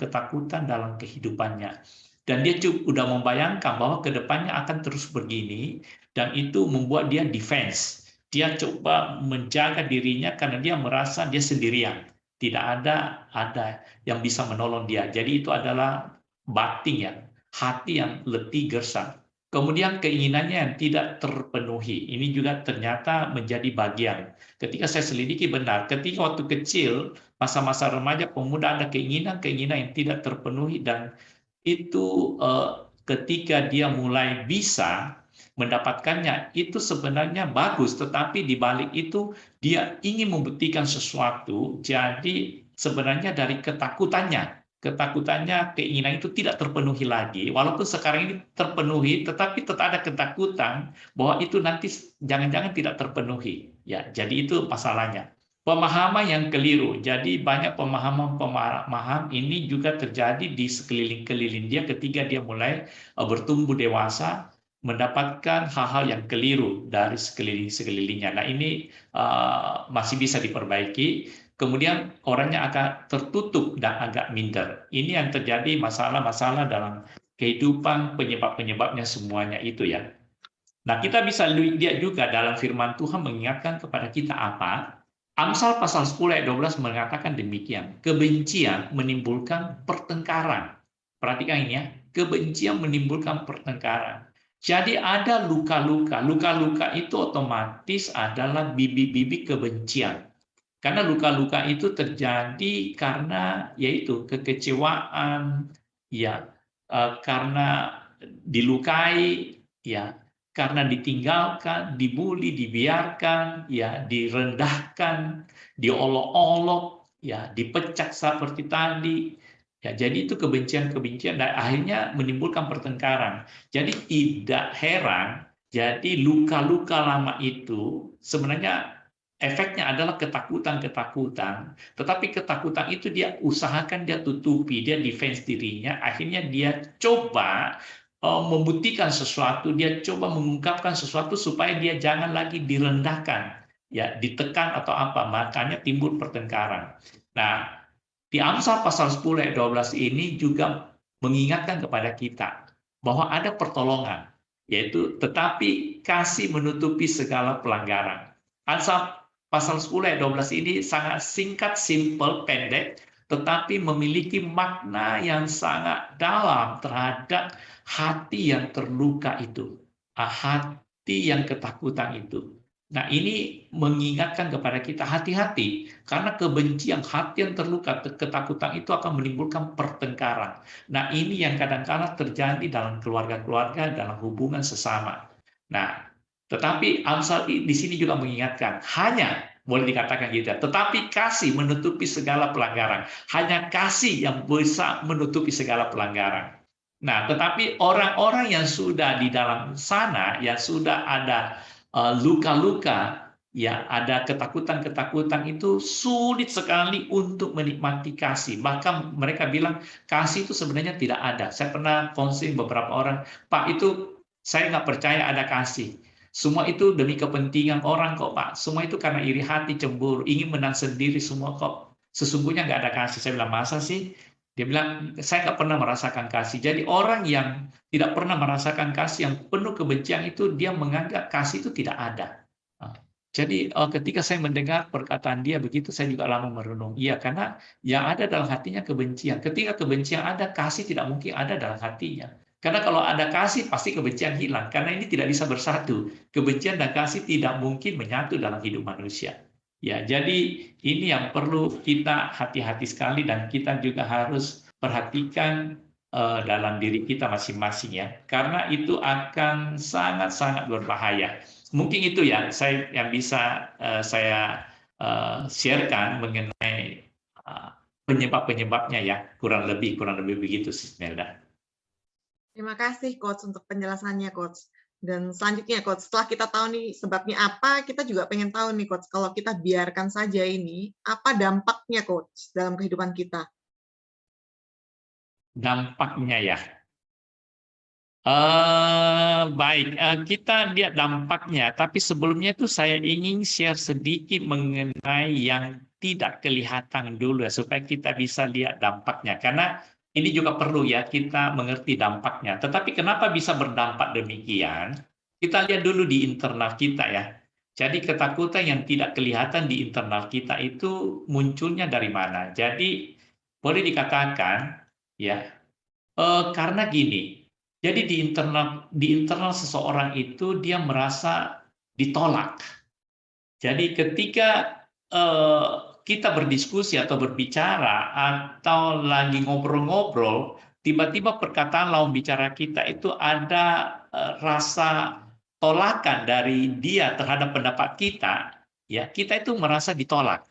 Speaker 1: dalam kehidupannya. Dan dia sudah membayangkan bahwa kedepannya akan terus begini, dan itu membuat dia defense. Dia coba menjaga dirinya karena dia merasa dia sendirian. Tidak ada yang bisa menolong dia. Jadi itu adalah batin ya, hati yang letih gersang. Kemudian keinginannya yang tidak terpenuhi. Ini juga ternyata menjadi bagian. Ketika saya selidiki benar, ketika waktu kecil, masa-masa remaja, pemuda ada keinginan-keinginan yang tidak terpenuhi, dan itu ketika dia mulai bisa mendapatkannya, itu sebenarnya bagus, tetapi di balik itu dia ingin membuktikan sesuatu, jadi sebenarnya dari ketakutannya, keinginan itu tidak terpenuhi lagi, walaupun sekarang ini terpenuhi, tetapi tetap ada ketakutan bahwa itu nanti jangan-jangan tidak terpenuhi. Ya, jadi itu masalahnya. Pemahaman yang keliru, jadi banyak pemahaman ini juga terjadi di sekeliling-keliling dia ketika dia mulai bertumbuh dewasa, mendapatkan hal-hal yang keliru dari sekeliling-sekelilingnya. Nah ini masih bisa diperbaiki, kemudian orangnya akan tertutup dan agak minder. Ini yang terjadi masalah-masalah dalam kehidupan, penyebab-penyebabnya semuanya itu ya. Nah kita bisa lihat juga dalam firman Tuhan mengingatkan kepada kita apa? Amsal pasal 10 ayat 12 mengatakan demikian, kebencian menimbulkan pertengkaran. Perhatikan ini ya, kebencian menimbulkan pertengkaran. Jadi ada luka-luka. Luka-luka itu otomatis adalah bibit-bibit kebencian. Karena luka-luka itu terjadi karena yaitu kekecewaan, ya, karena dilukai, ya, karena ditinggalkan, dibully, dibiarkan, ya, direndahkan, diolok-olok, ya, dipecat seperti tadi. Ya, jadi itu kebencian-kebencian dan akhirnya menimbulkan pertengkaran. Jadi tidak heran, jadi luka-luka lama itu sebenarnya efeknya adalah ketakutan-ketakutan. Tetapi ketakutan itu dia usahakan dia tutupi, dia defense dirinya, akhirnya dia coba membuktikan sesuatu, dia coba mengungkapkan sesuatu supaya dia jangan lagi direndahkan, ya, ditekan atau apa, makanya timbul pertengkaran. Nah, di Amsal pasal 10 ayat 12 ini juga mengingatkan kepada kita bahwa ada pertolongan, yaitu tetapi kasih menutupi segala pelanggaran. Amsal pasal 10 ayat 12 ini sangat singkat, simple, pendek, tetapi memiliki makna yang sangat dalam terhadap hati yang terluka itu, hati yang ketakutan itu. Nah, ini mengingatkan kepada kita hati-hati, karena kebencian, hati yang terluka, ketakutan itu akan menimbulkan pertengkaran. Nah, ini yang kadang-kala terjadi dalam keluarga-keluarga, dalam hubungan sesama. Nah, tetapi Amsal di sini juga mengingatkan, hanya boleh dikatakan gitu ya, tetapi kasih menutupi segala pelanggaran. Hanya kasih yang bisa menutupi segala pelanggaran. Nah, tetapi orang-orang yang sudah di dalam sana, yang sudah ada luka-luka, ya ada ketakutan-ketakutan, itu sulit sekali untuk menikmati kasih. Bahkan mereka bilang kasih itu sebenarnya tidak ada. Saya pernah counseling beberapa orang, Pak, itu saya nggak percaya ada kasih. Semua itu demi kepentingan orang kok, Pak. Semua itu karena iri hati, cemburu, ingin menang sendiri semua kok. Sesungguhnya nggak ada kasih. Saya bilang, masa sih? Dia bilang, saya nggak pernah merasakan kasih. Jadi orang yang tidak pernah merasakan kasih, yang penuh kebencian, itu dia menganggap kasih itu tidak ada. Jadi ketika saya mendengar perkataan dia begitu, saya juga lama merenung. Iya, karena yang ada dalam hatinya kebencian. Ketika kebencian ada, kasih tidak mungkin ada dalam hatinya. Karena kalau ada kasih, pasti kebencian hilang. Karena ini tidak bisa bersatu. Kebencian dan kasih tidak mungkin menyatu dalam hidup manusia. Ya, jadi ini yang perlu kita hati-hati sekali, dan kita juga harus perhatikan dalam diri kita masing-masing ya, karena itu akan sangat-sangat berbahaya. Mungkin itu ya saya yang bisa saya sharekan mengenai penyebab-penyebabnya ya, kurang lebih begitu sih, Melda.
Speaker 2: Terima kasih Coach untuk penjelasannya Coach. Dan selanjutnya Coach, setelah kita tahu nih sebabnya apa, kita juga pengen tahu nih Coach, kalau kita biarkan saja ini, apa dampaknya Coach dalam kehidupan kita?
Speaker 1: Dampaknya ya. Baik, kita lihat dampaknya, tapi sebelumnya itu saya ingin share sedikit mengenai yang tidak kelihatan dulu ya, supaya kita bisa lihat dampaknya. Karena ini juga perlu ya kita mengerti dampaknya. Tetapi kenapa bisa berdampak demikian? Kita lihat dulu di internal kita ya. Jadi ketakutan yang tidak kelihatan di internal kita itu munculnya dari mana? Jadi boleh dikatakan ya, karena gini. Jadi di internal seseorang itu dia merasa ditolak. Jadi ketika kita berdiskusi atau berbicara atau lagi ngobrol-ngobrol, tiba-tiba perkataan lawan bicara kita itu ada rasa tolakan dari dia terhadap pendapat kita, ya kita itu merasa ditolak.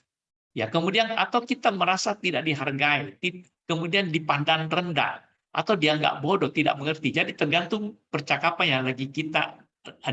Speaker 1: Ya, kemudian atau kita merasa tidak dihargai, kemudian dipandang rendah, atau dianggap bodoh, tidak mengerti. Jadi tergantung percakapan yang lagi kita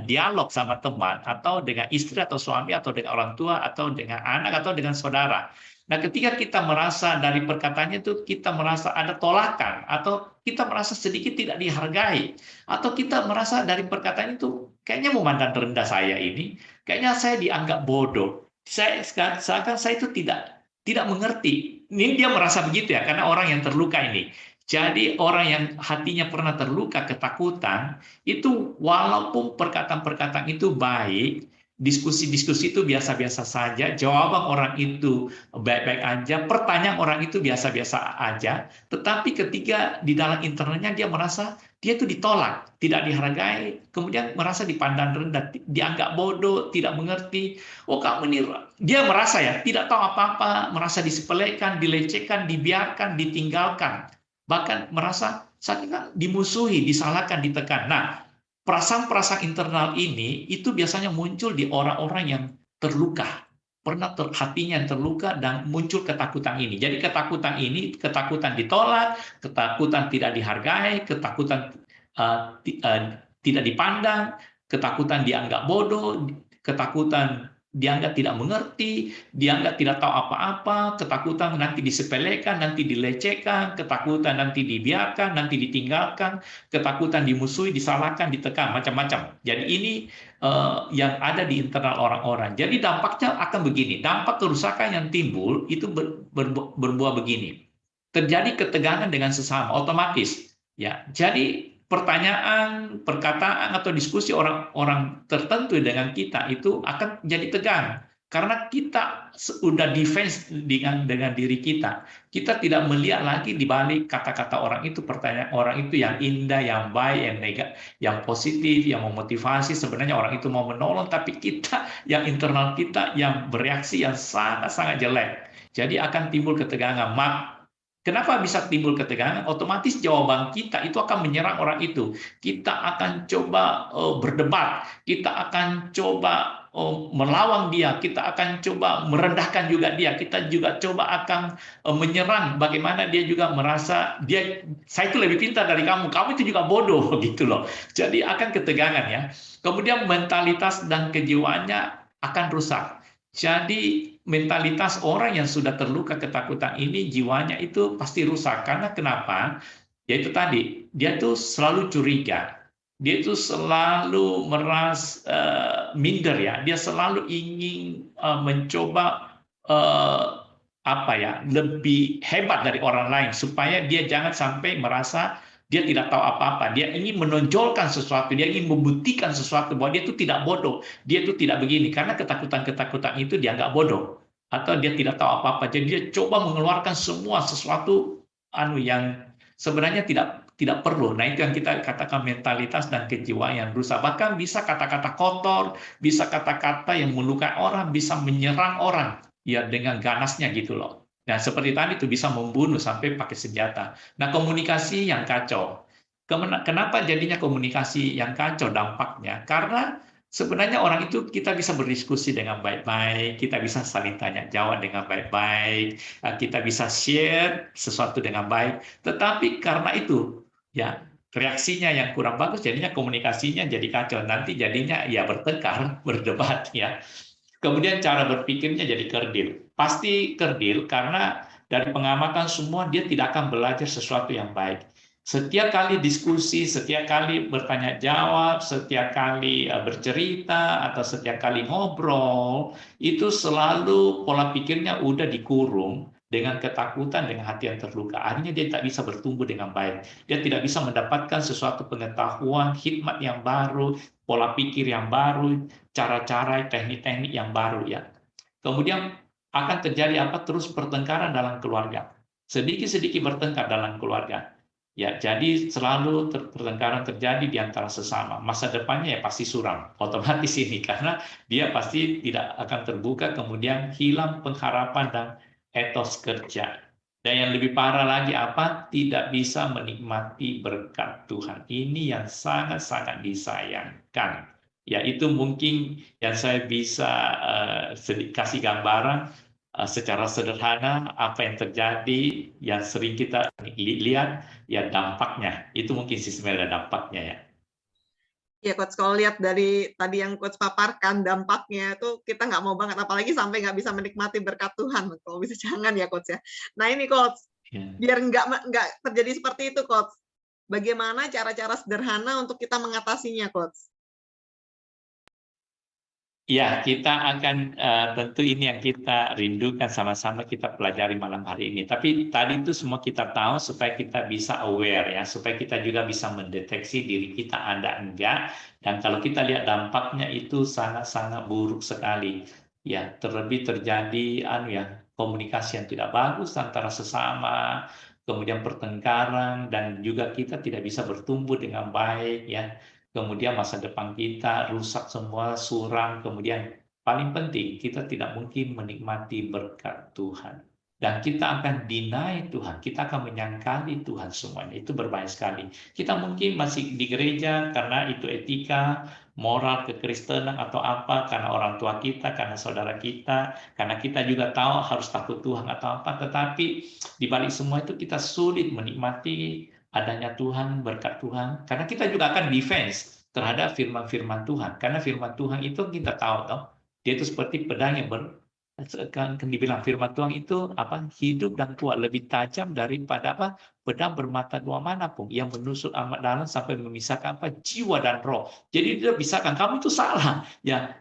Speaker 1: dialog sama teman, atau dengan istri atau suami, atau dengan orang tua, atau dengan anak, atau dengan saudara. Nah, ketika kita merasa dari perkataannya itu kita merasa ada tolakan, atau kita merasa sedikit tidak dihargai, atau kita merasa dari perkataan itu kayaknya memandang rendah saya ini, kayaknya saya dianggap bodoh. Seakan saya itu tidak mengerti. Ini dia merasa begitu ya, karena orang yang terluka ini. Jadi orang yang hatinya pernah terluka, ketakutan, itu walaupun perkataan-perkataan itu baik, diskusi-diskusi itu biasa-biasa saja, jawaban orang itu baik-baik aja, pertanyaan orang itu biasa-biasa aja, tetapi ketika di dalam internalnya dia merasa dia itu ditolak, tidak dihargai, kemudian merasa dipandang rendah, dianggap bodoh, tidak mengerti. Oh, kamu ini, dia merasa ya tidak tahu apa-apa, merasa disepelekan, dilecehkan, dibiarkan, ditinggalkan, bahkan merasa saking dimusuhi, disalahkan, ditekan. Nah, perasaan-perasaan internal ini itu biasanya muncul di orang-orang yang terluka, pernah hatinya yang terluka, dan muncul ketakutan ini. Jadi ketakutan ini, ketakutan ditolak, ketakutan tidak dihargai, ketakutan tidak dipandang, ketakutan dianggap bodoh, ketakutan dianggap tidak mengerti, dianggap tidak tahu apa-apa, ketakutan nanti disepelekan, nanti dilecehkan, ketakutan nanti dibiarkan, nanti ditinggalkan, ketakutan dimusuhi, disalahkan, ditekan, macam-macam. Jadi ini yang ada di internal orang-orang. Jadi dampaknya akan begini, dampak kerusakan yang timbul itu berbuah begini. Terjadi ketegangan dengan sesama, otomatis. Ya, jadi pertanyaan, perkataan, atau diskusi orang-orang tertentu dengan kita itu akan jadi tegang. Karena kita sudah defense dengan diri kita. Kita tidak melihat lagi di balik kata-kata orang itu, pertanyaan orang itu yang indah, yang baik, yang negatif, yang positif, yang memotivasi. Sebenarnya orang itu mau menolong, tapi kita, yang internal kita, yang bereaksi yang sangat-sangat jelek. Jadi akan timbul ketegangan. Kenapa bisa timbul ketegangan? Otomatis jawaban kita itu akan menyerang orang itu. Kita akan coba berdebat, kita akan coba melawan dia, kita akan coba merendahkan juga dia, kita juga coba akan menyerang. Bagaimana dia juga merasa saya itu lebih pintar dari kamu, kamu itu juga bodoh gitu loh. Jadi akan ketegangan ya. Kemudian mentalitas dan kejiwaannya akan rusak. Jadi mentalitas orang yang sudah terluka ketakutan ini, jiwanya itu pasti rusak. Karena kenapa? Yaitu tadi, dia tuh selalu curiga. Dia tuh selalu merasa minder ya. Dia selalu ingin mencoba lebih hebat dari orang lain supaya dia jangan sampai merasa dia tidak tahu apa-apa. Dia ingin menonjolkan sesuatu, dia ingin membuktikan sesuatu bahwa dia itu tidak bodoh, dia itu tidak begini. Karena ketakutan-ketakutan itu dia nggak bodoh atau dia tidak tahu apa-apa. Jadi dia coba mengeluarkan semua sesuatu yang sebenarnya tidak perlu. Nah, itu yang kita katakan mentalitas dan kejiwaan yang rusak. Bahkan bisa kata-kata kotor, bisa kata-kata yang melukai orang, bisa menyerang orang ya dengan ganasnya gitu loh. Nah, seperti tadi itu bisa membunuh sampai pakai senjata. Nah, komunikasi yang kacau. Kenapa jadinya komunikasi yang kacau dampaknya? Karena sebenarnya orang itu kita bisa berdiskusi dengan baik-baik, kita bisa saling tanya jawab dengan baik-baik, kita bisa share sesuatu dengan baik. Tetapi karena itu, ya reaksinya yang kurang bagus, jadinya komunikasinya jadi kacau. Nanti jadinya ya bertengkar, berdebat ya. Kemudian cara berpikirnya jadi kerdil. Pasti kerdil karena dari pengamatan semua dia tidak akan belajar sesuatu yang baik. Setiap kali diskusi, setiap kali bertanya jawab, setiap kali bercerita, atau setiap kali ngobrol, itu selalu pola pikirnya udah dikurung dengan ketakutan, dengan hati yang terluka. Akhirnya dia tak bisa bertumbuh dengan baik. Dia tidak bisa mendapatkan sesuatu pengetahuan, hikmat yang baru, pola pikir yang baru, cara-cara, teknik-teknik yang baru ya. Kemudian akan terjadi apa? Terus pertengkaran dalam keluarga. Sedikit-sedikit bertengkar dalam keluarga. Ya, jadi selalu pertengkaran terjadi di antara sesama. Masa depannya ya pasti suram, otomatis ini karena dia pasti tidak akan terbuka, kemudian hilang pengharapan dan etos kerja. Dan yang lebih parah lagi apa? Tidak bisa menikmati berkat Tuhan. Ini yang sangat-sangat disayangkan. Ya, itu mungkin yang saya bisa kasih gambaran secara sederhana apa yang terjadi yang sering kita lihat ya dampaknya. Itu mungkin sebenarnya dampaknya ya.
Speaker 2: Ya, Coach, kalau lihat dari tadi yang Coach paparkan dampaknya itu kita nggak mau banget, apalagi sampai nggak bisa menikmati berkat Tuhan. Kalau bisa jangan ya, Coach ya. Nah ini, Coach, biar nggak terjadi seperti itu, Coach. Bagaimana cara-cara sederhana untuk kita mengatasinya, Coach?
Speaker 1: Ya, kita akan tentu ini yang kita rindukan sama-sama kita pelajari malam hari ini. Tapi tadi itu semua kita tahu supaya kita bisa aware ya, supaya kita juga bisa mendeteksi diri kita ada enggak. Dan kalau kita lihat dampaknya itu sangat-sangat buruk sekali. Ya, terlebih terjadi komunikasi yang tidak bagus antara sesama, kemudian pertengkaran dan juga kita tidak bisa bertumbuh dengan baik ya. Kemudian masa depan kita rusak semua, suram, kemudian paling penting kita tidak mungkin menikmati berkat Tuhan. Dan kita akan deny Tuhan, kita akan menyangkali Tuhan semuanya. Itu berbahaya sekali. Kita mungkin masih di gereja karena itu etika, moral, kekristenan atau apa, karena orang tua kita, karena saudara kita, karena kita juga tahu harus takut Tuhan atau apa. Tetapi di balik semua itu kita sulit menikmati adanya Tuhan, berkat Tuhan, karena kita juga akan defense terhadap firman-firman Tuhan, karena firman Tuhan itu kita tahu, dia itu seperti pedang yang kan dibilang firman Tuhan itu hidup dan kuat, lebih tajam daripada pedang bermata dua manapun yang menusuk amat dalam sampai memisahkan jiwa dan roh. Jadi dia pisahkan, kamu itu salah ya,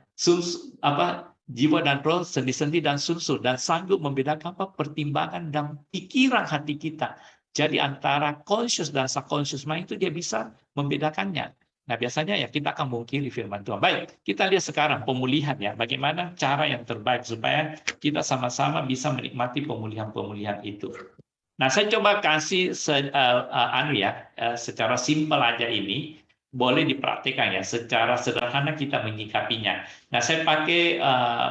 Speaker 1: jiwa dan roh, sendi-sendi dan sunsur, dan sanggup membedakan pertimbangan dan pikiran hati kita. Jadi antara conscious dan subconscious mind itu dia bisa membedakannya. Nah, biasanya ya kita akan mungkiri firman Tuhan. Baik, kita lihat sekarang pemulihan ya. Bagaimana cara yang terbaik supaya kita sama-sama bisa menikmati pemulihan-pemulihan itu. Nah, saya coba kasih secara simpel aja ini, boleh dipraktikkan ya, secara sederhana kita menyikapinya. Nah, saya pakai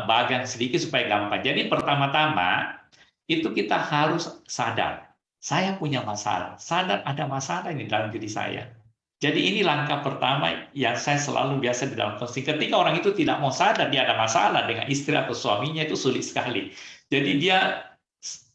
Speaker 1: bagan sedikit supaya gampang. Jadi pertama-tama itu kita harus sadar, saya punya masalah, sadar ada masalah ini dalam diri saya. Jadi ini langkah pertama yang saya selalu biasa di dalam coaching. Ketika orang itu tidak mau sadar dia ada masalah dengan istri atau suaminya, itu sulit sekali. Jadi dia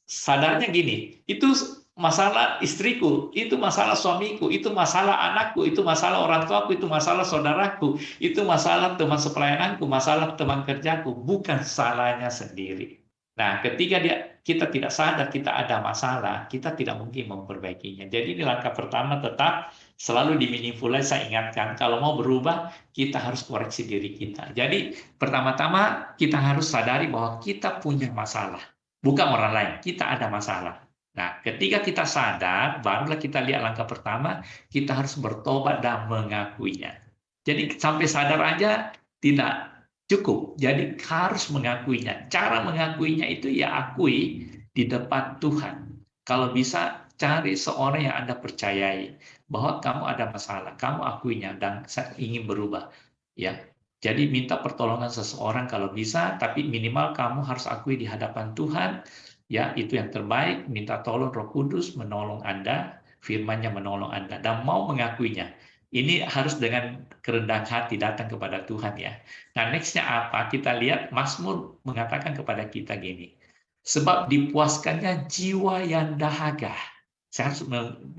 Speaker 1: sadarnya gini, itu masalah istriku, itu masalah suamiku, itu masalah anakku, itu masalah orang tuaku, itu masalah saudaraku, itu masalah teman sepelayananku, masalah teman kerjaku, bukan salahnya sendiri. Nah, ketika kita tidak sadar kita ada masalah, kita tidak mungkin memperbaikinya. Jadi ini langkah pertama, tetap selalu di Meaningful saya ingatkan, kalau mau berubah, kita harus koreksi diri kita. Jadi pertama-tama kita harus sadari bahwa kita punya masalah. Bukan orang lain, kita ada masalah. Nah, ketika kita sadar, barulah kita lihat langkah pertama, kita harus bertobat dan mengakuinya. Jadi sampai sadar aja tidak cukup, jadi harus mengakuinya. Cara mengakuinya itu ya akui di depan Tuhan. Kalau bisa cari seorang yang Anda percayai bahwa kamu ada masalah, kamu akuinya dan ingin berubah. Ya, jadi minta pertolongan seseorang kalau bisa, tapi minimal kamu harus akui di hadapan Tuhan. Ya, itu yang terbaik. Minta tolong Roh Kudus menolong Anda, firman-Nya menolong Anda dan mau mengakuinya. Ini harus dengan kerendahan hati datang kepada Tuhan ya. Nah, next-nya apa? Kita lihat Mazmur mengatakan kepada kita gini, sebab dipuaskannya jiwa yang dahaga. Saya harus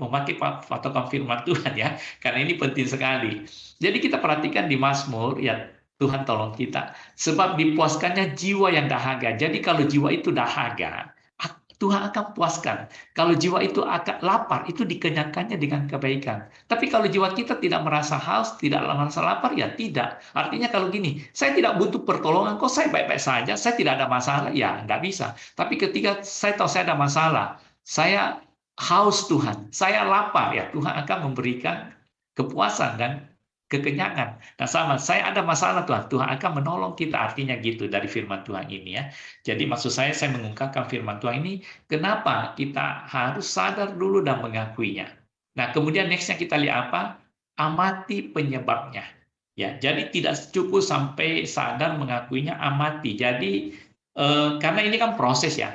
Speaker 1: memakai patokan firman Tuhan ya, karena ini penting sekali. Jadi kita perhatikan di Mazmur, ya Tuhan tolong kita, sebab dipuaskannya jiwa yang dahaga. Jadi kalau jiwa itu dahaga, Tuhan akan puaskan. Kalau jiwa itu akan lapar, itu dikenyangkannya dengan kebaikan. Tapi kalau jiwa kita tidak merasa haus, tidak merasa lapar, ya tidak. Artinya kalau gini, saya tidak butuh pertolongan, kok saya baik-baik saja, saya tidak ada masalah, ya nggak bisa. Tapi ketika saya tahu saya ada masalah, saya haus Tuhan, saya lapar, ya Tuhan akan memberikan kepuasan dan kekenyangan. Nah sama, saya ada masalah Tuhan, Tuhan akan menolong kita, artinya gitu dari firman Tuhan ini ya. Jadi maksud saya mengungkapkan firman Tuhan ini, kenapa kita harus sadar dulu dan mengakuinya. Nah kemudian nextnya kita lihat apa? Amati penyebabnya. Ya, jadi tidak cukup sampai sadar mengakuinya, amati. Jadi karena ini kan proses ya.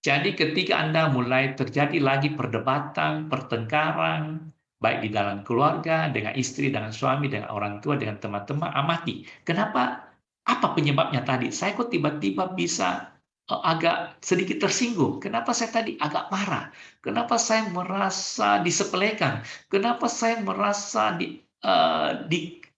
Speaker 1: Jadi ketika Anda mulai terjadi lagi perdebatan, pertengkaran, baik di dalam keluarga, dengan istri, dengan suami, dengan orang tua, dengan teman-teman, amati. Kenapa? Apa penyebabnya tadi? Saya kok tiba-tiba bisa agak sedikit tersinggung. Kenapa saya tadi agak marah? Kenapa saya merasa disepelekan? Kenapa saya merasa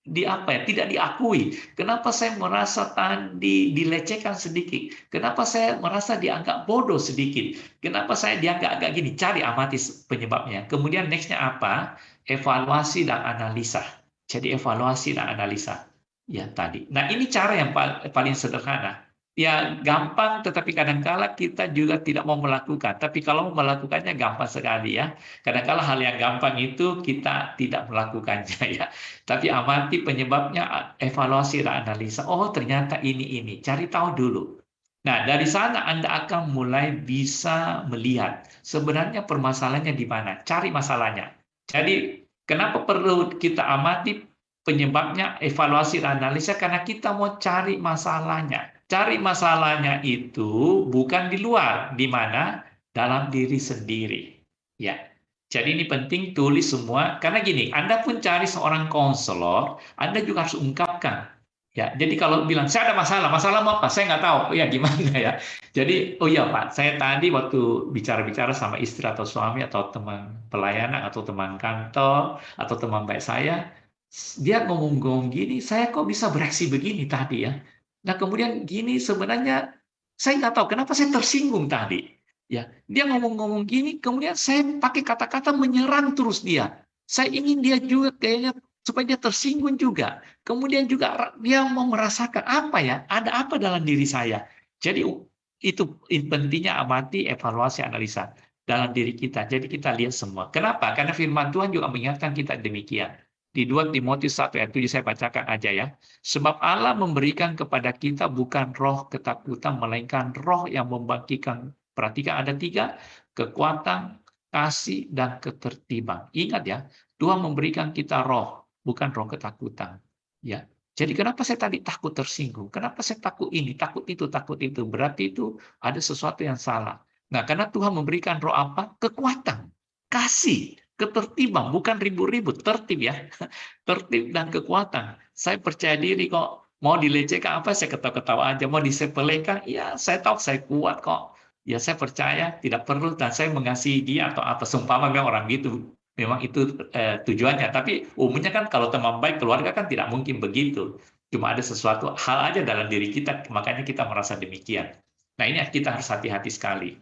Speaker 1: tidak diakui? Kenapa saya merasa tadi dilecehkan sedikit? Kenapa saya merasa dianggap bodoh sedikit? Kenapa saya dianggap agak gini? Cari, amati penyebabnya. Kemudian nextnya apa? Evaluasi dan analisa. Jadi evaluasi dan analisa. Ya tadi. Nah ini cara yang paling sederhana. Ya gampang, tetapi kadang-kala kita juga tidak mau melakukan. Tapi kalau mau melakukannya gampang sekali ya. Kadang-kala hal yang gampang itu kita tidak melakukannya ya. Tapi amati penyebabnya, evaluasi dan analisa. Oh ternyata ini. Cari tahu dulu. Nah dari sana Anda akan mulai bisa melihat sebenarnya permasalahannya di mana. Cari masalahnya. Jadi kenapa perlu kita amati penyebabnya, evaluasi dan analisa? Karena kita mau cari masalahnya. Cari masalahnya itu bukan di luar, di mana? Dalam diri sendiri. Ya. Jadi ini penting tulis semua, karena gini, Anda pun cari seorang konselor, Anda juga harus ungkapkan. Ya, jadi kalau bilang saya ada masalah apa? Saya nggak tahu. Oh ya gimana ya? Jadi, oh iya Pak, saya tadi waktu bicara-bicara sama istri atau suami atau teman pelayanan atau teman kantor atau teman baik saya, dia ngomong-ngomong gini, saya kok bisa bereaksi begini tadi ya? Nah kemudian gini, sebenarnya saya nggak tahu kenapa saya tersinggung tadi. Ya, dia ngomong-ngomong gini, kemudian saya pakai kata-kata menyerang terus dia. Saya ingin dia juga kayaknya supaya dia tersinggung juga. Kemudian juga dia mau merasakan apa ya, ada apa dalam diri saya. Jadi itu pentingnya amati, evaluasi, analisa dalam diri kita. Jadi kita lihat semua. Kenapa? Karena firman Tuhan juga mengingatkan kita demikian. Di 2 Timotius 1 ayat 7 saya bacakan aja ya. Sebab Allah memberikan kepada kita bukan roh ketakutan, melainkan roh yang membangkitkan. Perhatikan ada 3, kekuatan, kasih, dan ketertiban. Ingat ya, Tuhan memberikan kita roh, bukan roh ketakutan. Ya. Jadi kenapa saya tadi takut tersinggung? Kenapa saya takut ini, takut itu, takut itu? Berarti itu ada sesuatu yang salah. Nah, karena Tuhan memberikan roh apa? Kekuatan, kasih, ketertiban, bukan ribut-ribut, tertib ya. Tertib dan kekuatan. Saya percaya diri kok. Mau dilecehkan apa, saya ketawa-ketawa aja. Mau disepelekan, ya saya tahu saya kuat kok. Ya saya percaya, tidak perlu, dan saya mengasihi dia atau apa. Seumpama memang orang gitu. Memang itu tujuannya. Tapi umumnya kan kalau teman baik, keluarga kan tidak mungkin begitu. Cuma ada sesuatu hal aja dalam diri kita, makanya kita merasa demikian. Nah ini kita harus hati-hati sekali.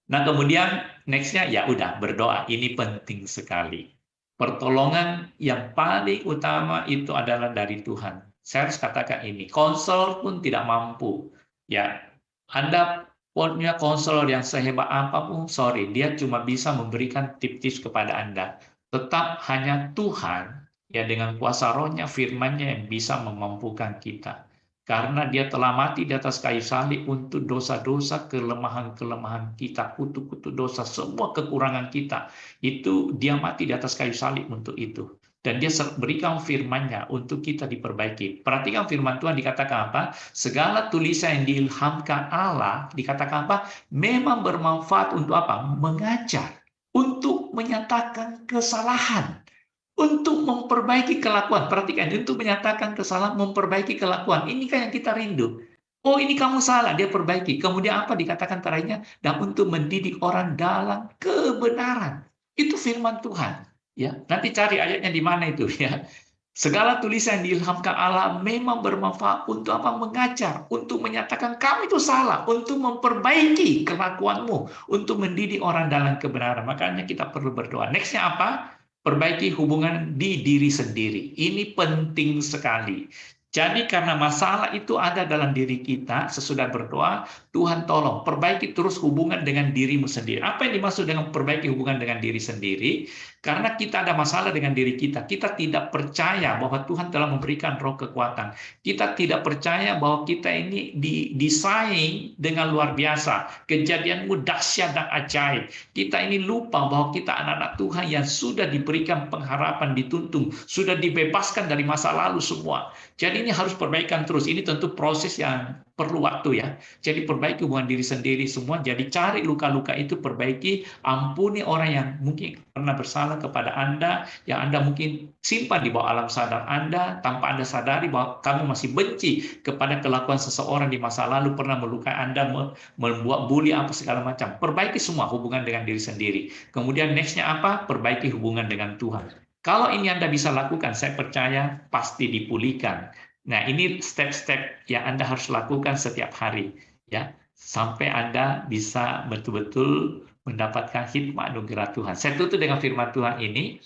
Speaker 1: Nah kemudian next-nya ya udah berdoa. Ini penting sekali. Pertolongan yang paling utama itu adalah dari Tuhan. Saya harus katakan ini, konselor pun tidak mampu. Ya, Anda punya konselor yang sehebat apapun, sorry, dia cuma bisa memberikan tips-tips kepada Anda. Tetap hanya Tuhan, ya dengan kuasa rohnya, firman-Nya yang bisa memampukan kita. Karena dia telah mati di atas kayu salib untuk dosa-dosa, kelemahan-kelemahan kita, kutuk-kutuk dosa, semua kekurangan kita. Itu dia mati di atas kayu salib untuk itu. Dan dia berikan firman-Nya untuk kita diperbaiki. Perhatikan firman Tuhan dikatakan apa? Segala tulisan yang diilhamkan Allah, dikatakan apa? Memang bermanfaat untuk apa? Mengajar. Untuk menyatakan kesalahan. Untuk memperbaiki kelakuan. Perhatikan, untuk menyatakan kesalahan, memperbaiki kelakuan. Ini kan yang kita rindu. Oh, ini kamu salah, dia perbaiki. Kemudian apa dikatakan terakhirnya? Dan untuk mendidik orang dalam kebenaran. Itu firman Tuhan. Ya, nanti cari ayatnya di mana itu ya. Segala tulisan yang diilhamkan Allah memang bermanfaat untuk apa? Mengajar, untuk menyatakan kamu itu salah, untuk memperbaiki kelakuanmu, untuk mendidik orang dalam kebenaran. Makanya kita perlu berdoa. Nextnya apa? Perbaiki hubungan di diri sendiri. Ini penting sekali. Jadi karena masalah itu ada dalam diri kita, sesudah berdoa, Tuhan tolong perbaiki terus hubungan dengan dirimu sendiri. Apa yang dimaksud dengan perbaiki hubungan dengan diri sendiri? Karena kita ada masalah dengan diri kita. Kita tidak percaya bahwa Tuhan telah memberikan roh kekuatan. Kita tidak percaya bahwa kita ini didesain dengan luar biasa. Kejadianmu dahsyat dan ajaib. Kita ini lupa bahwa kita anak-anak Tuhan yang sudah diberikan pengharapan, dituntun, sudah dibebaskan dari masa lalu semua. Jadi ini harus perbaikan terus. Ini tentu proses yang perlu waktu ya. Jadi perbaiki hubungan diri sendiri semua. Jadi cari luka-luka itu, perbaiki, ampuni orang yang mungkin pernah bersalah kepada Anda, yang Anda mungkin simpan di bawah alam sadar Anda, tanpa Anda sadari bahwa kamu masih benci kepada kelakuan seseorang di masa lalu, pernah melukai Anda, membuat bully, apa segala macam. Perbaiki semua hubungan dengan diri sendiri. Kemudian next-nya apa? Perbaiki hubungan dengan Tuhan. Kalau ini Anda bisa lakukan, saya percaya pasti dipulihkan. Nah, ini step-step yang Anda harus lakukan setiap hari, ya, sampai Anda bisa betul-betul mendapatkan hikmat anugerah Tuhan. Saya tutup dengan firman Tuhan ini,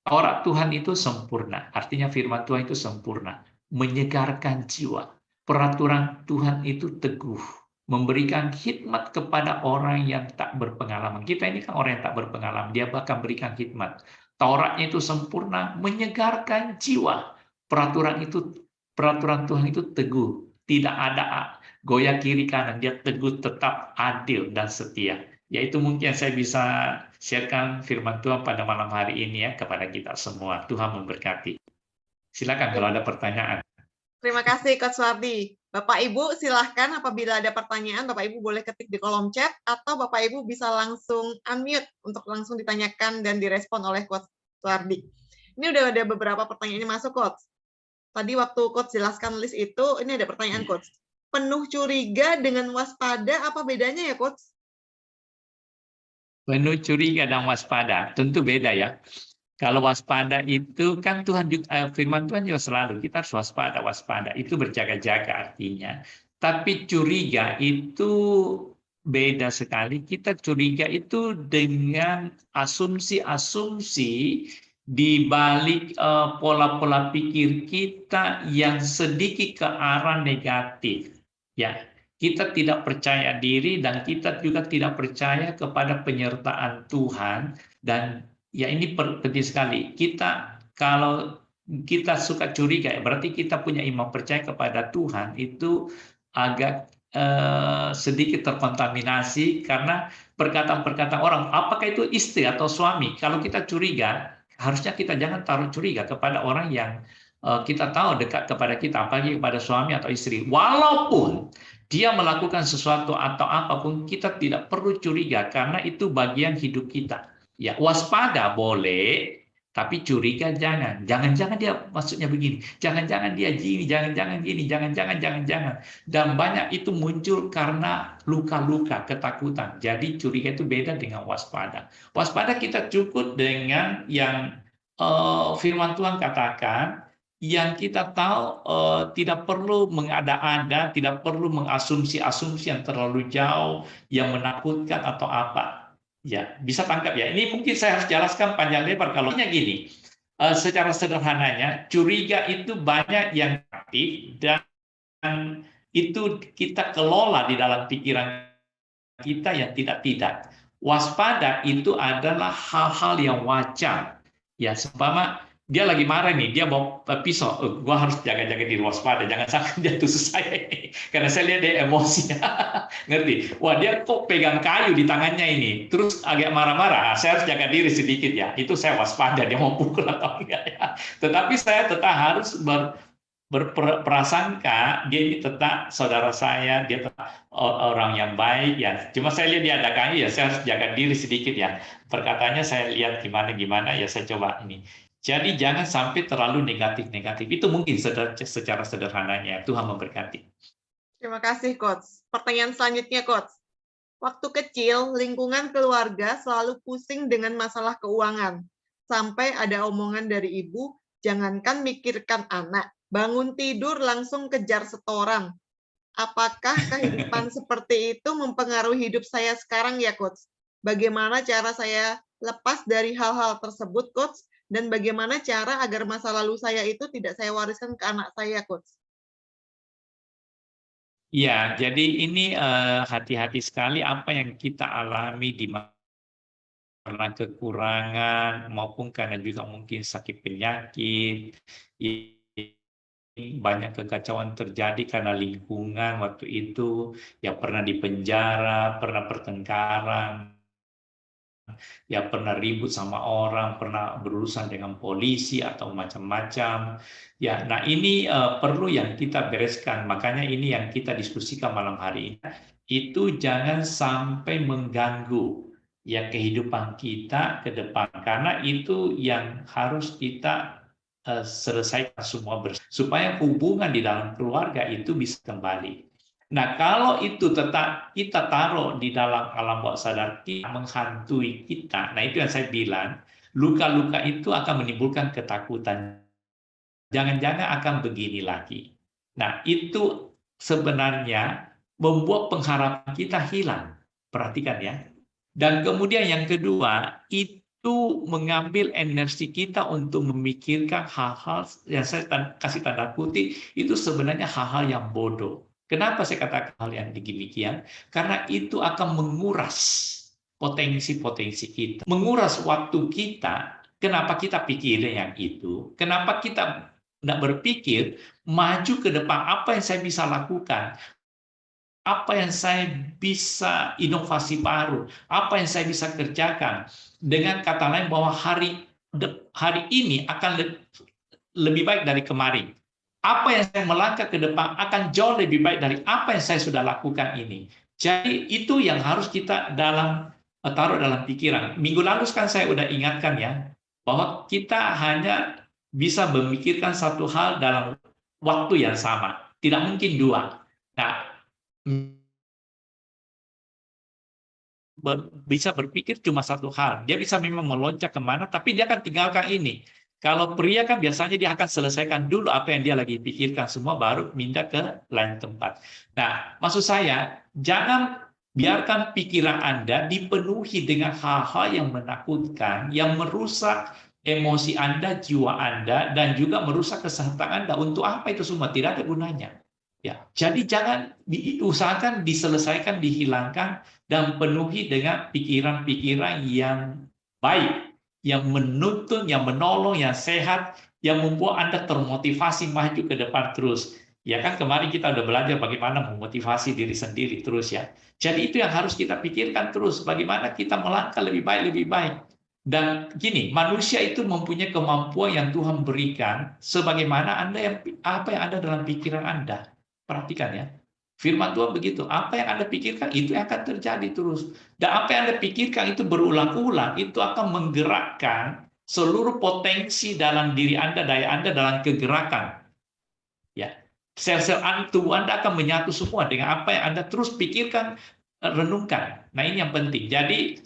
Speaker 1: Taurat Tuhan itu sempurna, artinya firman Tuhan itu sempurna, menyegarkan jiwa. Peraturan Tuhan itu teguh, memberikan hikmat kepada orang yang tak berpengalaman. Kita ini kan orang yang tak berpengalaman, dia bahkan berikan hikmat. Tauratnya itu sempurna, menyegarkan jiwa. Peraturan Tuhan itu teguh, tidak ada goyah kiri kanan, dia teguh, tetap adil dan setia. Yaitu mungkin saya bisa sharekan firman Tuhan pada malam hari ini ya kepada kita semua. Tuhan memberkati. Silakan kalau ada pertanyaan.
Speaker 2: Terima kasih Coach Wardi. Bapak Ibu silahkan apabila ada pertanyaan, Bapak Ibu boleh ketik di kolom chat atau Bapak Ibu bisa langsung unmute untuk langsung ditanyakan dan direspon oleh Coach Wardi. Ini udah ada beberapa pertanyaan yang masuk, Coach. Tadi waktu Coach jelaskan list itu, ini ada pertanyaan, Coach. Penuh curiga dengan waspada, apa bedanya ya, Coach?
Speaker 1: Penuh curiga dan waspada, tentu beda ya. Kalau waspada itu kan Tuhan juga, firman Tuhan juga selalu kita harus waspada. Itu berjaga-jaga artinya. Tapi curiga itu beda sekali. Kita curiga itu dengan asumsi-asumsi di balik pola-pola pikir kita yang sedikit ke arah negatif. Ya, kita tidak percaya diri dan kita juga tidak percaya kepada penyertaan Tuhan. Dan ya ini penting sekali. Kita kalau kita suka curiga, berarti kita punya iman percaya kepada Tuhan itu agak sedikit terkontaminasi karena perkataan-perkataan orang. Apakah itu istri atau suami? Kalau kita curiga, harusnya kita jangan taruh curiga kepada orang yang kita tahu dekat kepada kita, apalagi kepada suami atau istri. Walaupun dia melakukan sesuatu atau apapun, kita tidak perlu curiga karena itu bagian hidup kita. Ya, waspada boleh, tapi curiga jangan. Jangan-jangan dia maksudnya begini. Jangan-jangan dia gini, jangan-jangan gini, jangan-jangan. Dan banyak itu muncul karena luka-luka, ketakutan. Jadi curiga itu beda dengan waspada. Waspada kita cukup dengan yang firman Tuhan katakan, yang kita tahu tidak perlu mengada-ada, tidak perlu mengasumsi-asumsi yang terlalu jauh, yang menakutkan atau apa. Ya, bisa tangkap ya. Ini mungkin saya harus jelaskan panjang lebar. Kalau gini, secara sederhananya, curiga itu banyak yang aktif dan itu kita kelola di dalam pikiran kita yang tidak. Waspada itu adalah hal-hal yang wajar. Ya, seumpama dia lagi marah nih, dia bawa pisau, gua harus jaga-jaga diri, waspada, jangan sampai dia tusuk saya ini, karena saya lihat dia emosi, ngerti? Wah, dia kok pegang kayu di tangannya ini, terus agak marah-marah, saya harus jaga diri sedikit ya, itu saya waspada, dia mau pukul atau enggak ya. Tetapi saya tetap harus berprasangka dia ini tetap saudara saya, dia tetap orang yang baik ya. Cuma saya lihat dia ada kayu ya, saya harus jaga diri sedikit ya. Perkataannya saya lihat gimana ya, saya coba ini. Jadi jangan sampai terlalu negatif-negatif. Itu mungkin secara sederhananya. Tuhan memberkati.
Speaker 2: Terima kasih, Coach. Pertanyaan selanjutnya, Coach. Waktu kecil, lingkungan keluarga selalu pusing dengan masalah keuangan. Sampai ada omongan dari ibu, jangankan mikirkan anak, bangun tidur langsung kejar setoran. Apakah kehidupan seperti itu mempengaruhi hidup saya sekarang ya, Coach? Bagaimana cara saya lepas dari hal-hal tersebut, Coach? Dan bagaimana cara agar masa lalu saya itu tidak saya wariskan ke anak saya, Coach?
Speaker 1: Ya, jadi ini hati-hati sekali apa yang kita alami di karena kekurangan maupun karena juga mungkin sakit penyakit. Banyak kekacauan terjadi karena lingkungan waktu itu, ya pernah di penjara, pernah pertengkaran, ya pernah ribut sama orang, pernah berurusan dengan polisi atau macam-macam. Ya, nah ini perlu yang kita bereskan. Makanya ini yang kita diskusikan malam hari ini. Itu jangan sampai mengganggu ya kehidupan kita ke depan, karena itu yang harus kita selesaikan semua bersama supaya hubungan di dalam keluarga itu bisa kembali. Nah, kalau itu tetap kita taruh di dalam alam bawah sadar kita, menghantui kita, nah itu yang saya bilang, luka-luka itu akan menimbulkan ketakutan. Jangan-jangan akan begini lagi. Nah, itu sebenarnya membuat pengharapan kita hilang. Perhatikan ya. Dan kemudian yang kedua, itu mengambil energi kita untuk memikirkan hal-hal yang saya kasih tanda kutip, itu sebenarnya hal-hal yang bodoh. Kenapa saya katakan hal yang demikian? Karena itu akan menguras potensi-potensi kita. Menguras waktu kita. Kenapa kita pikirin yang itu? Kenapa kita tidak berpikir maju ke depan, apa yang saya bisa lakukan? Apa yang saya bisa inovasi baru? Apa yang saya bisa kerjakan? Dengan kata lain bahwa hari ini akan lebih baik dari kemarin. Apa yang saya melangkah ke depan akan jauh lebih baik dari apa yang saya sudah lakukan ini. Jadi itu yang harus kita taruh dalam pikiran. Minggu lalu kan saya sudah ingatkan ya, bahwa kita hanya bisa memikirkan satu hal dalam waktu yang sama. Tidak mungkin dua. Nah, bisa berpikir cuma satu hal. Dia bisa memang melonjak kemana, tapi dia akan tinggalkan ini. Kalau pria kan biasanya dia akan selesaikan dulu apa yang dia lagi pikirkan semua, baru pindah ke lain tempat. Nah, maksud saya, jangan biarkan pikiran Anda dipenuhi dengan hal-hal yang menakutkan, yang merusak emosi Anda, jiwa Anda, dan juga merusak kesehatan Anda. Untuk apa itu semua? Tidak ada gunanya. Ya, jadi jangan diusahakan diselesaikan, dihilangkan, dan penuhi dengan pikiran-pikiran yang baik, yang menuntun, yang menolong, yang sehat, yang membuat Anda termotivasi maju ke depan terus. Ya kan kemarin kita udah belajar bagaimana memotivasi diri sendiri terus ya. Jadi itu yang harus kita pikirkan terus, bagaimana kita melangkah lebih baik, lebih baik. Dan gini, manusia itu mempunyai kemampuan yang Tuhan berikan sebagaimana apa yang ada dalam pikiran Anda. Perhatikan ya. Firman Tuhan begitu, apa yang Anda pikirkan itu yang akan terjadi terus. Dan apa yang Anda pikirkan itu berulang-ulang, itu akan menggerakkan seluruh potensi dalam diri Anda, daya Anda dalam kegerakan. Ya, sel-sel tubuh Anda akan menyatu semua dengan apa yang Anda terus pikirkan, renungkan. Nah, ini yang penting. Jadi,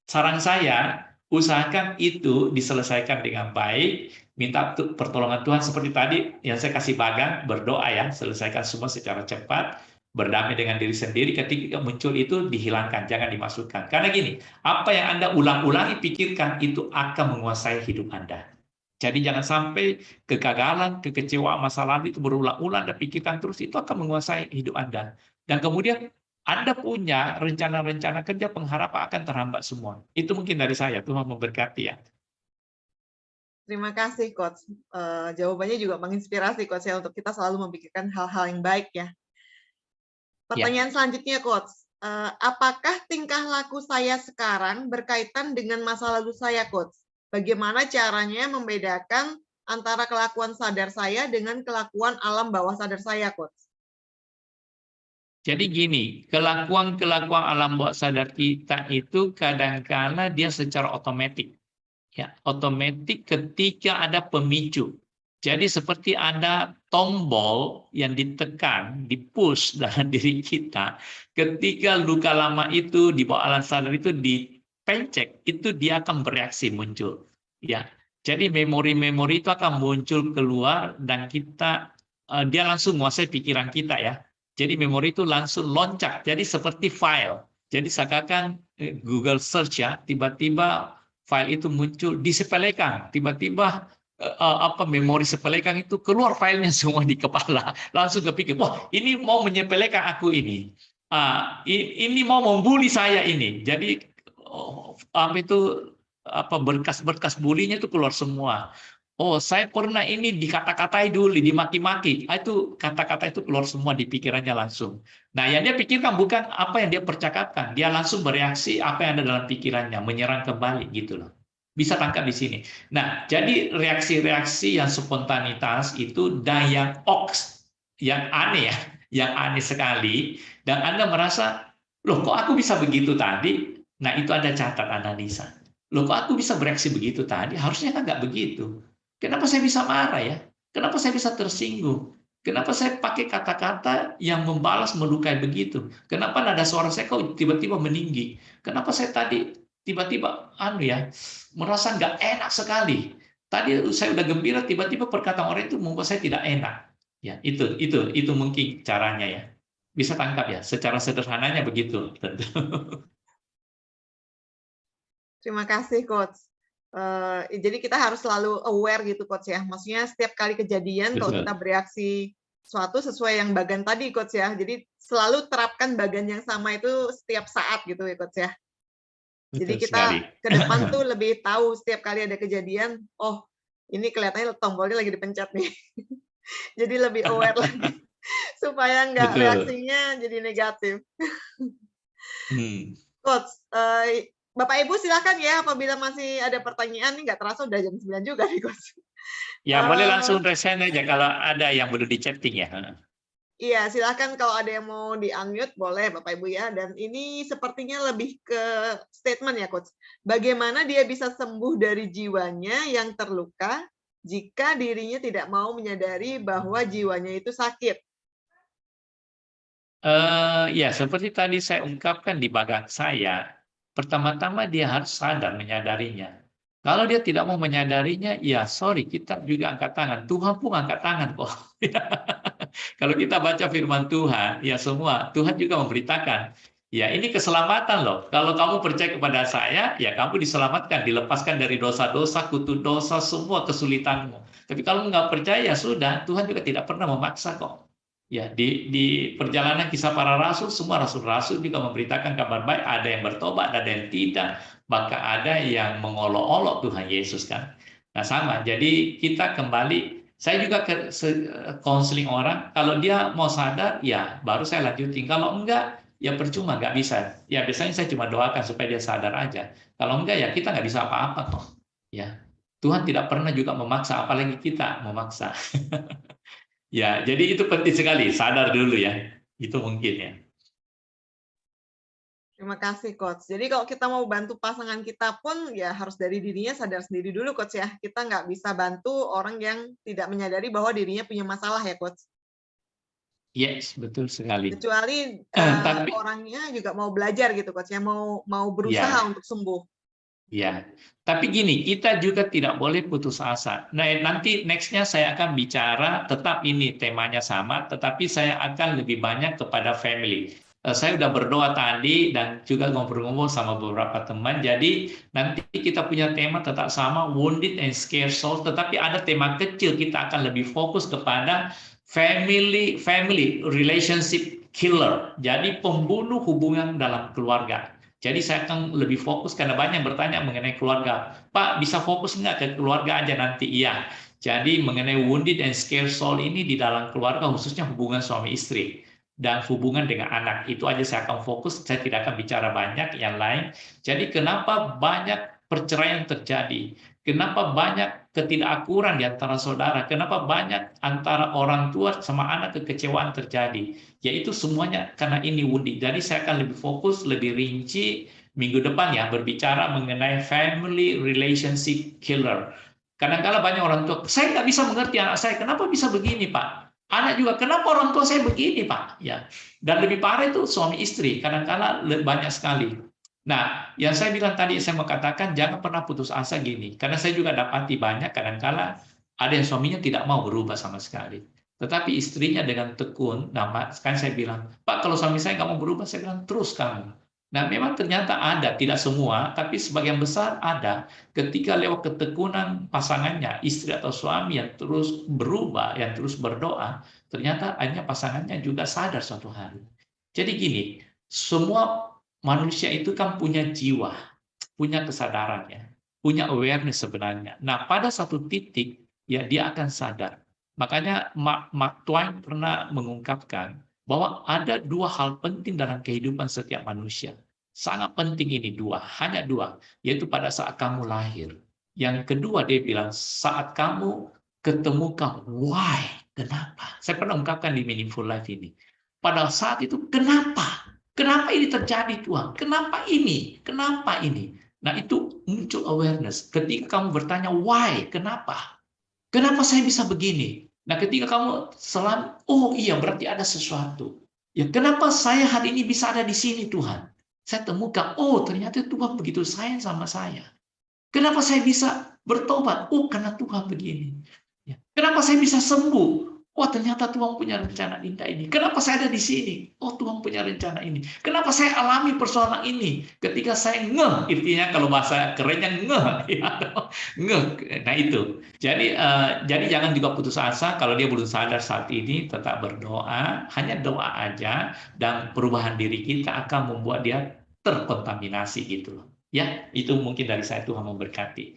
Speaker 1: saran saya, usahakan itu diselesaikan dengan baik, minta pertolongan Tuhan seperti tadi yang saya kasih bagan, berdoa ya, selesaikan semua secara cepat, berdamai dengan diri sendiri, ketika muncul itu dihilangkan, jangan dimasukkan. Karena gini, apa yang Anda ulang-ulangi pikirkan itu akan menguasai hidup Anda. Jadi jangan sampai kegagalan, kekecewaan masa lalu itu berulang-ulang Anda pikirkan terus, itu akan menguasai hidup Anda. Dan kemudian Anda punya rencana-rencana kerja, pengharapan akan terhambat semua. Itu mungkin dari saya, Tuhan memberkati ya.
Speaker 2: Terima kasih, Coach. Jawabannya juga menginspirasi, Coach, ya, untuk kita selalu memikirkan hal-hal yang baik ya. Pertanyaan selanjutnya, Coach. Apakah tingkah laku saya sekarang berkaitan dengan masa lalu saya, Coach? Bagaimana caranya membedakan antara kelakuan sadar saya dengan kelakuan alam bawah sadar saya, Coach?
Speaker 1: Jadi gini, kelakuan-kelakuan alam bawah sadar kita itu kadang-kala dia secara otomatis. Ya, otomatis ketika ada pemicu. Jadi seperti ada tombol yang ditekan, dipush dalam diri kita. Ketika luka lama itu di bawah alam sadar itu dipencet, itu dia akan bereaksi muncul. Ya, jadi memori-memori itu akan muncul keluar dan dia langsung menguasai pikiran kita ya. Jadi memori itu langsung loncat. Jadi seperti file. Jadi seakan-akan Google search ya, tiba-tiba file itu muncul disepelekan, tiba-tiba memori sepelekan itu keluar filenya semua di kepala, langsung kepikir, wah ini mau menyepelekan aku ini mau membuli saya ini, jadi berkas-berkas bulinya itu keluar semua. Oh, saya pernah ini dikata-katai dulu, dimaki-maki. Itu kata-kata itu keluar semua di pikirannya langsung. Nah, yang dia pikirkan bukan apa yang dia percakapkan, dia langsung bereaksi apa yang ada dalam pikirannya, menyerang kembali gitu loh. Bisa tangkap di sini. Nah, jadi reaksi-reaksi yang spontanitas itu dan yang yang aneh ya, yang aneh sekali, dan Anda merasa, loh kok aku bisa begitu tadi? Nah, itu Anda catat analisa. Loh kok aku bisa bereaksi begitu tadi? Harusnya kan nggak begitu. Kenapa saya bisa marah ya? Kenapa saya bisa tersinggung? Kenapa saya pakai kata-kata yang membalas melukai begitu? Kenapa nada suara saya kok tiba-tiba meninggi? Kenapa saya tadi tiba-tiba merasa nggak enak sekali? Tadi saya udah gembira, tiba-tiba perkataan orang itu membuat saya tidak enak. Ya, itu mungkin caranya ya. Bisa tangkap ya, secara sederhananya begitu tentu.
Speaker 2: Terima kasih, Coach. Jadi kita harus selalu aware gitu, Coach ya. Maksudnya setiap kali kejadian kalau kita bereaksi suatu sesuai yang bagan tadi, Coach ya. Jadi selalu terapkan bagan yang sama itu setiap saat gitu ya, Coach ya. Jadi kita ke depan tuh lebih tahu setiap kali ada kejadian, oh ini kelihatannya tombolnya lagi dipencet nih. Jadi lebih aware lagi supaya nggak reaksinya jadi negatif. Coach, Bapak Ibu silakan ya apabila masih ada pertanyaan, nih nggak terasa udah jam 9 juga nih, Coach.
Speaker 1: Ya, boleh langsung resen aja kalau ada yang belum di-chatting ya.
Speaker 2: Iya, silakan kalau ada yang mau di-unmute boleh Bapak Ibu ya. Dan ini sepertinya lebih ke statement ya, Coach. Bagaimana dia bisa sembuh dari jiwanya yang terluka jika dirinya tidak mau menyadari bahwa jiwanya itu sakit?
Speaker 1: Ya, seperti tadi saya ungkapkan di bagan saya, pertama-tama dia harus sadar menyadarinya. Kalau dia tidak mau menyadarinya, ya sorry, kita juga angkat tangan. Tuhan pun angkat tangan kok. Kalau kita baca firman Tuhan, ya semua, Tuhan juga memberitakan, ya ini keselamatan loh. Kalau kamu percaya kepada saya, ya kamu diselamatkan, dilepaskan dari dosa-dosa, kutu dosa, semua kesulitanmu. Tapi kalau nggak percaya, ya sudah, Tuhan juga tidak pernah memaksa kok. Ya, di perjalanan kisah para rasul, semua rasul-rasul juga memberitakan kabar baik, ada yang bertobat, ada yang tidak, bahkan ada yang mengolok-olok Tuhan Yesus kan. Nah, sama. Jadi kita kembali, saya juga counseling orang, kalau dia mau sadar, ya baru saya lanjutin. Kalau enggak, ya percuma, nggak bisa. Ya biasanya saya cuma doakan supaya dia sadar aja. Kalau enggak, ya kita nggak bisa apa-apa toh. Ya, Tuhan tidak pernah juga memaksa, apalagi kita memaksa. Ya, jadi itu penting sekali, sadar dulu ya. Itu mungkin ya.
Speaker 2: Terima kasih, Coach. Jadi kalau kita mau bantu pasangan kita pun, ya harus dari dirinya sadar sendiri dulu, Coach ya. Kita nggak bisa bantu orang yang tidak menyadari bahwa dirinya punya masalah ya, Coach.
Speaker 1: Yes, betul sekali.
Speaker 2: Kecuali
Speaker 1: Tapi
Speaker 2: orangnya juga mau belajar gitu, Coach ya. Mau berusaha
Speaker 1: ya,
Speaker 2: untuk sembuh.
Speaker 1: ya. Tapi gini, kita juga tidak boleh putus asa. Nah, nanti next-nya saya akan bicara, tetap ini temanya sama, tetapi saya akan lebih banyak kepada family. Saya udah berdoa tadi dan juga ngobrol-ngobrol sama beberapa teman. Jadi nanti kita punya tema tetap sama, wounded and scared soul, tetapi ada tema kecil, kita akan lebih fokus kepada family relationship killer. Jadi pembunuh hubungan dalam keluarga. Jadi saya akan lebih fokus karena banyak yang bertanya mengenai keluarga. Pak, bisa fokus nggak ke keluarga aja nanti? Iya. Jadi mengenai wounded and scared soul ini di dalam keluarga, khususnya hubungan suami istri dan hubungan dengan anak. Itu aja saya akan fokus, saya tidak akan bicara banyak yang lain. Jadi kenapa banyak perceraian terjadi? Kenapa banyak ketidakakuran di antara saudara? Kenapa banyak antara orang tua sama anak kekecewaan terjadi? Yaitu semuanya karena ini wounded. Jadi saya akan lebih fokus, lebih rinci minggu depan ya berbicara mengenai family relationship killer. Kadang-kala banyak orang tua, saya nggak bisa mengerti anak saya, kenapa bisa begini Pak? Anak juga, kenapa orang tua saya begini Pak? Ya, dan lebih parah itu suami istri, kadang-kala banyak sekali. Nah, yang saya bilang tadi, saya mau katakan jangan pernah putus asa gini, karena saya juga dapati banyak kadang-kala ada yang suaminya tidak mau berubah sama sekali. Tetapi istrinya dengan tekun, nah kan saya bilang, Pak kalau suami saya nggak mau berubah, saya bilang terus kamu. Nah memang ternyata ada, tidak semua, tapi sebagian besar ada. Ketika lewat ketekunan pasangannya, istri atau suami yang terus berubah, yang terus berdoa, ternyata akhirnya pasangannya juga sadar suatu hari. Jadi gini, semua manusia itu kan punya jiwa, punya kesadaran ya, punya awareness sebenarnya. Nah pada satu titik, ya dia akan sadar. Makanya Mark Twain pernah mengungkapkan bahwa ada dua hal penting dalam kehidupan setiap manusia. Sangat penting ini dua, hanya dua, yaitu pada saat kamu lahir. Yang kedua dia bilang, saat kamu ketemukan why, kenapa. Saya pernah ungkapkan di Meaningful Life ini. Pada saat itu, kenapa? Kenapa ini terjadi Tuhan? Kenapa ini? Kenapa ini? Nah itu muncul awareness. Ketika kamu bertanya why, kenapa? Kenapa saya bisa begini? Nah, ketika kamu oh iya berarti ada sesuatu. Ya, kenapa saya hari ini bisa ada di sini Tuhan? Saya temukan, oh ternyata Tuhan begitu sayang sama saya. Kenapa saya bisa bertobat? Oh, karena Tuhan begini. Ya. Kenapa saya bisa sembuh? Wah, ternyata Tuhan punya rencana indah ini. Kenapa saya ada di sini? Oh, Tuhan punya rencana ini. Kenapa saya alami persoalan ini? Ketika saya ngeh, intinya kalau bahasa kerennya ngeh. Ya, ngeh. Nah, itu. Jadi jangan juga putus asa kalau dia belum sadar saat ini, tetap berdoa. Hanya doa aja, dan perubahan diri kita akan membuat dia terkontaminasi gitu loh. Ya, itu mungkin dari saya, Tuhan memberkati.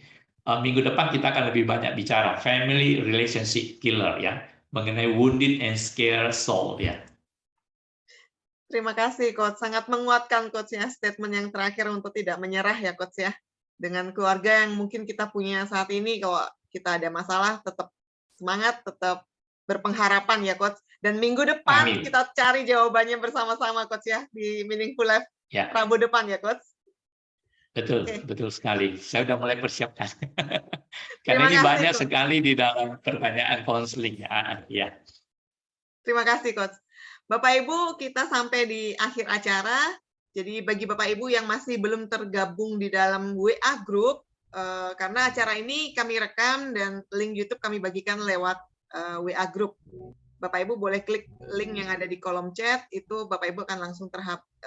Speaker 1: Minggu depan kita akan lebih banyak bicara family relationship killer ya, mengenai wounded and scared soul ya.
Speaker 2: Terima kasih, Coach. Sangat menguatkan, Coach ya, statement yang terakhir untuk tidak menyerah ya, Coach ya. Dengan keluarga yang mungkin kita punya saat ini, kalau kita ada masalah, tetap semangat, tetap berpengharapan ya, Coach. Dan minggu depan
Speaker 1: Amin.
Speaker 2: kita cari jawabannya bersama-sama, Coach ya, di Meaningful Life
Speaker 1: Ya.
Speaker 2: Rabu depan ya, Coach.
Speaker 1: Betul,
Speaker 2: Oke.
Speaker 1: betul sekali. Saya sudah mulai persiapkan. Karena
Speaker 2: Terima
Speaker 1: ini
Speaker 2: kasih,
Speaker 1: banyak
Speaker 2: Coach.
Speaker 1: sekali di dalam pertanyaan konseling. Ya.
Speaker 2: Terima kasih, Coach. Bapak Ibu, kita sampai di akhir acara. Jadi bagi Bapak Ibu yang masih belum tergabung di dalam WA Group, karena acara ini kami rekam dan link YouTube kami bagikan lewat WA Group. Bapak Ibu boleh klik link yang ada di kolom chat, itu Bapak Ibu akan langsung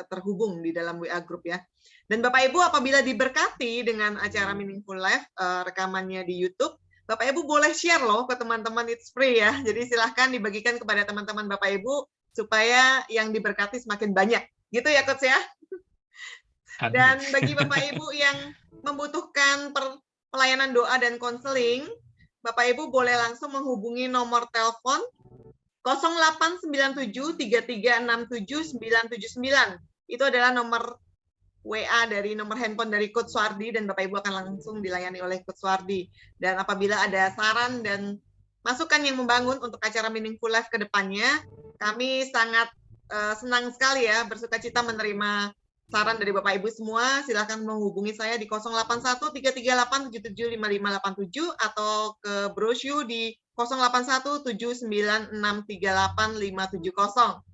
Speaker 2: terhubung di dalam WA Group ya. Dan Bapak Ibu apabila diberkati dengan acara Meaningful Life, rekamannya di YouTube, Bapak Ibu boleh share loh ke teman-teman, it's free ya. Jadi silahkan dibagikan kepada teman-teman Bapak Ibu supaya yang diberkati semakin banyak. Gitu ya, Coach ya. Dan bagi Bapak Ibu yang membutuhkan pelayanan doa dan konseling, Bapak Ibu boleh langsung menghubungi nomor telepon 0897336799. Itu adalah nomor WA dari nomor handphone dari Coach Suwardi, dan Bapak Ibu akan langsung dilayani oleh Coach Suwardi. Dan apabila ada saran dan masukan yang membangun untuk acara Meaningful Life ke depannya, kami sangat senang sekali ya, bersuka cita menerima saran dari Bapak Ibu semua. Silakan menghubungi saya di 081338775587 atau ke brosyu di 081796385570.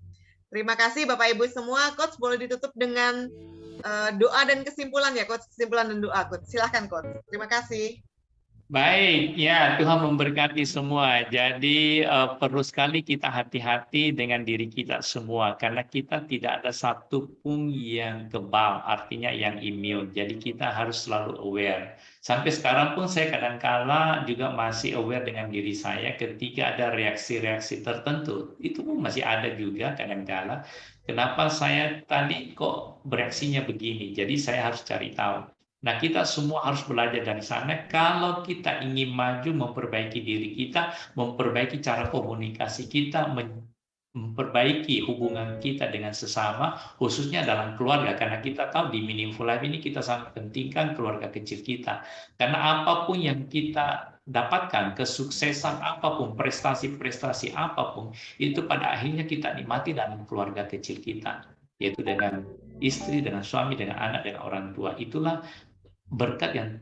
Speaker 2: Terima kasih Bapak Ibu semua. Coach boleh ditutup dengan doa dan kesimpulan ya, Coach. Kesimpulan dan doa, Coach. Silahkan, Coach. Terima kasih.
Speaker 1: Baik, ya Tuhan memberkati semua. Jadi perlu sekali kita hati-hati dengan diri kita semua, karena kita tidak ada satu pun yang kebal, artinya yang imun. Jadi kita harus selalu aware. Sampai sekarang pun saya kadang-kala juga masih aware dengan diri saya ketika ada reaksi-reaksi tertentu. Itu pun masih ada juga kadang-kala. Kenapa saya tadi kok bereaksinya begini? Jadi saya harus cari tahu. Nah, kita semua harus belajar dari sana. Kalau kita ingin maju, memperbaiki diri kita, memperbaiki cara komunikasi kita, memperbaiki hubungan kita dengan sesama, khususnya dalam keluarga. Karena kita tahu di Meaningful Life ini kita sangat pentingkan keluarga kecil kita. Karena apapun yang kita dapatkan, kesuksesan apapun, prestasi-prestasi apapun, itu pada akhirnya kita nikmati dalam keluarga kecil kita. Yaitu dengan istri, dengan suami, dengan anak, dengan orang tua. Itulah berkat yang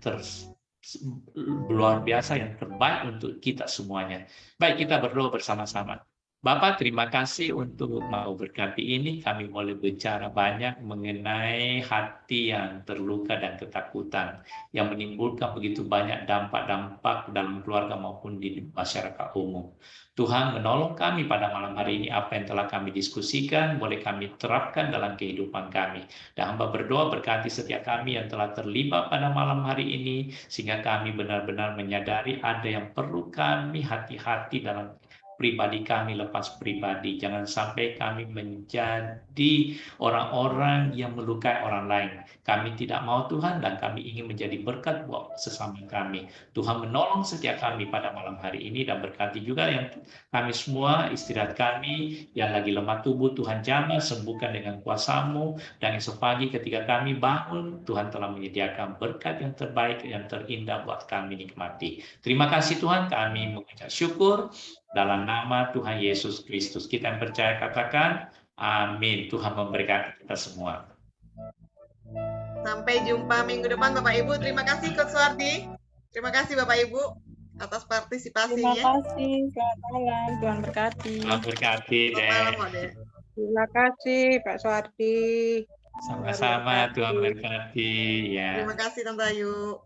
Speaker 1: luar biasa, yang terbaik untuk kita semuanya. Baik, kita berdoa bersama-sama. Bapak, terima kasih untuk mau berkati ini. Kami boleh bicara banyak mengenai hati yang terluka dan ketakutan yang menimbulkan begitu banyak dampak-dampak dalam keluarga maupun di masyarakat umum. Tuhan menolong kami pada malam hari ini, apa yang telah kami diskusikan boleh kami terapkan dalam kehidupan kami. Dan hamba berdoa berkati setiap kami yang telah terlibat pada malam hari ini, sehingga kami benar-benar menyadari ada yang perlu kami hati-hati dalam pribadi kami lepas pribadi. Jangan sampai kami menjadi orang-orang yang melukai orang lain. Kami tidak mau Tuhan, dan kami ingin menjadi berkat buat sesama kami. Tuhan menolong setiap kami pada malam hari ini, dan berkati juga yang kami semua, istirahat kami yang lagi lemah tubuh, Tuhan jamah, sembuhkan dengan kuasa-Mu, dan esok pagi ketika kami bangun, Tuhan telah menyediakan berkat yang terbaik, yang terindah buat kami nikmati. Terima kasih Tuhan, kami mengucap syukur dalam nama Tuhan Yesus Kristus. Kita yang percaya katakan, amin. Tuhan memberkati kita semua.
Speaker 2: Sampai jumpa minggu depan Bapak Ibu. Terima kasih Coach Suwardi. Terima kasih Bapak Ibu atas partisipasinya.
Speaker 3: Terima kasih. Selamat malam. Tuhan berkati.
Speaker 1: Tuhan berkati.
Speaker 2: Selamat malam, Ade.
Speaker 3: Terima kasih Pak Suwardi.
Speaker 1: Sama-sama, Tuhan berkati. Ya.
Speaker 2: Terima kasih Tante Ayu.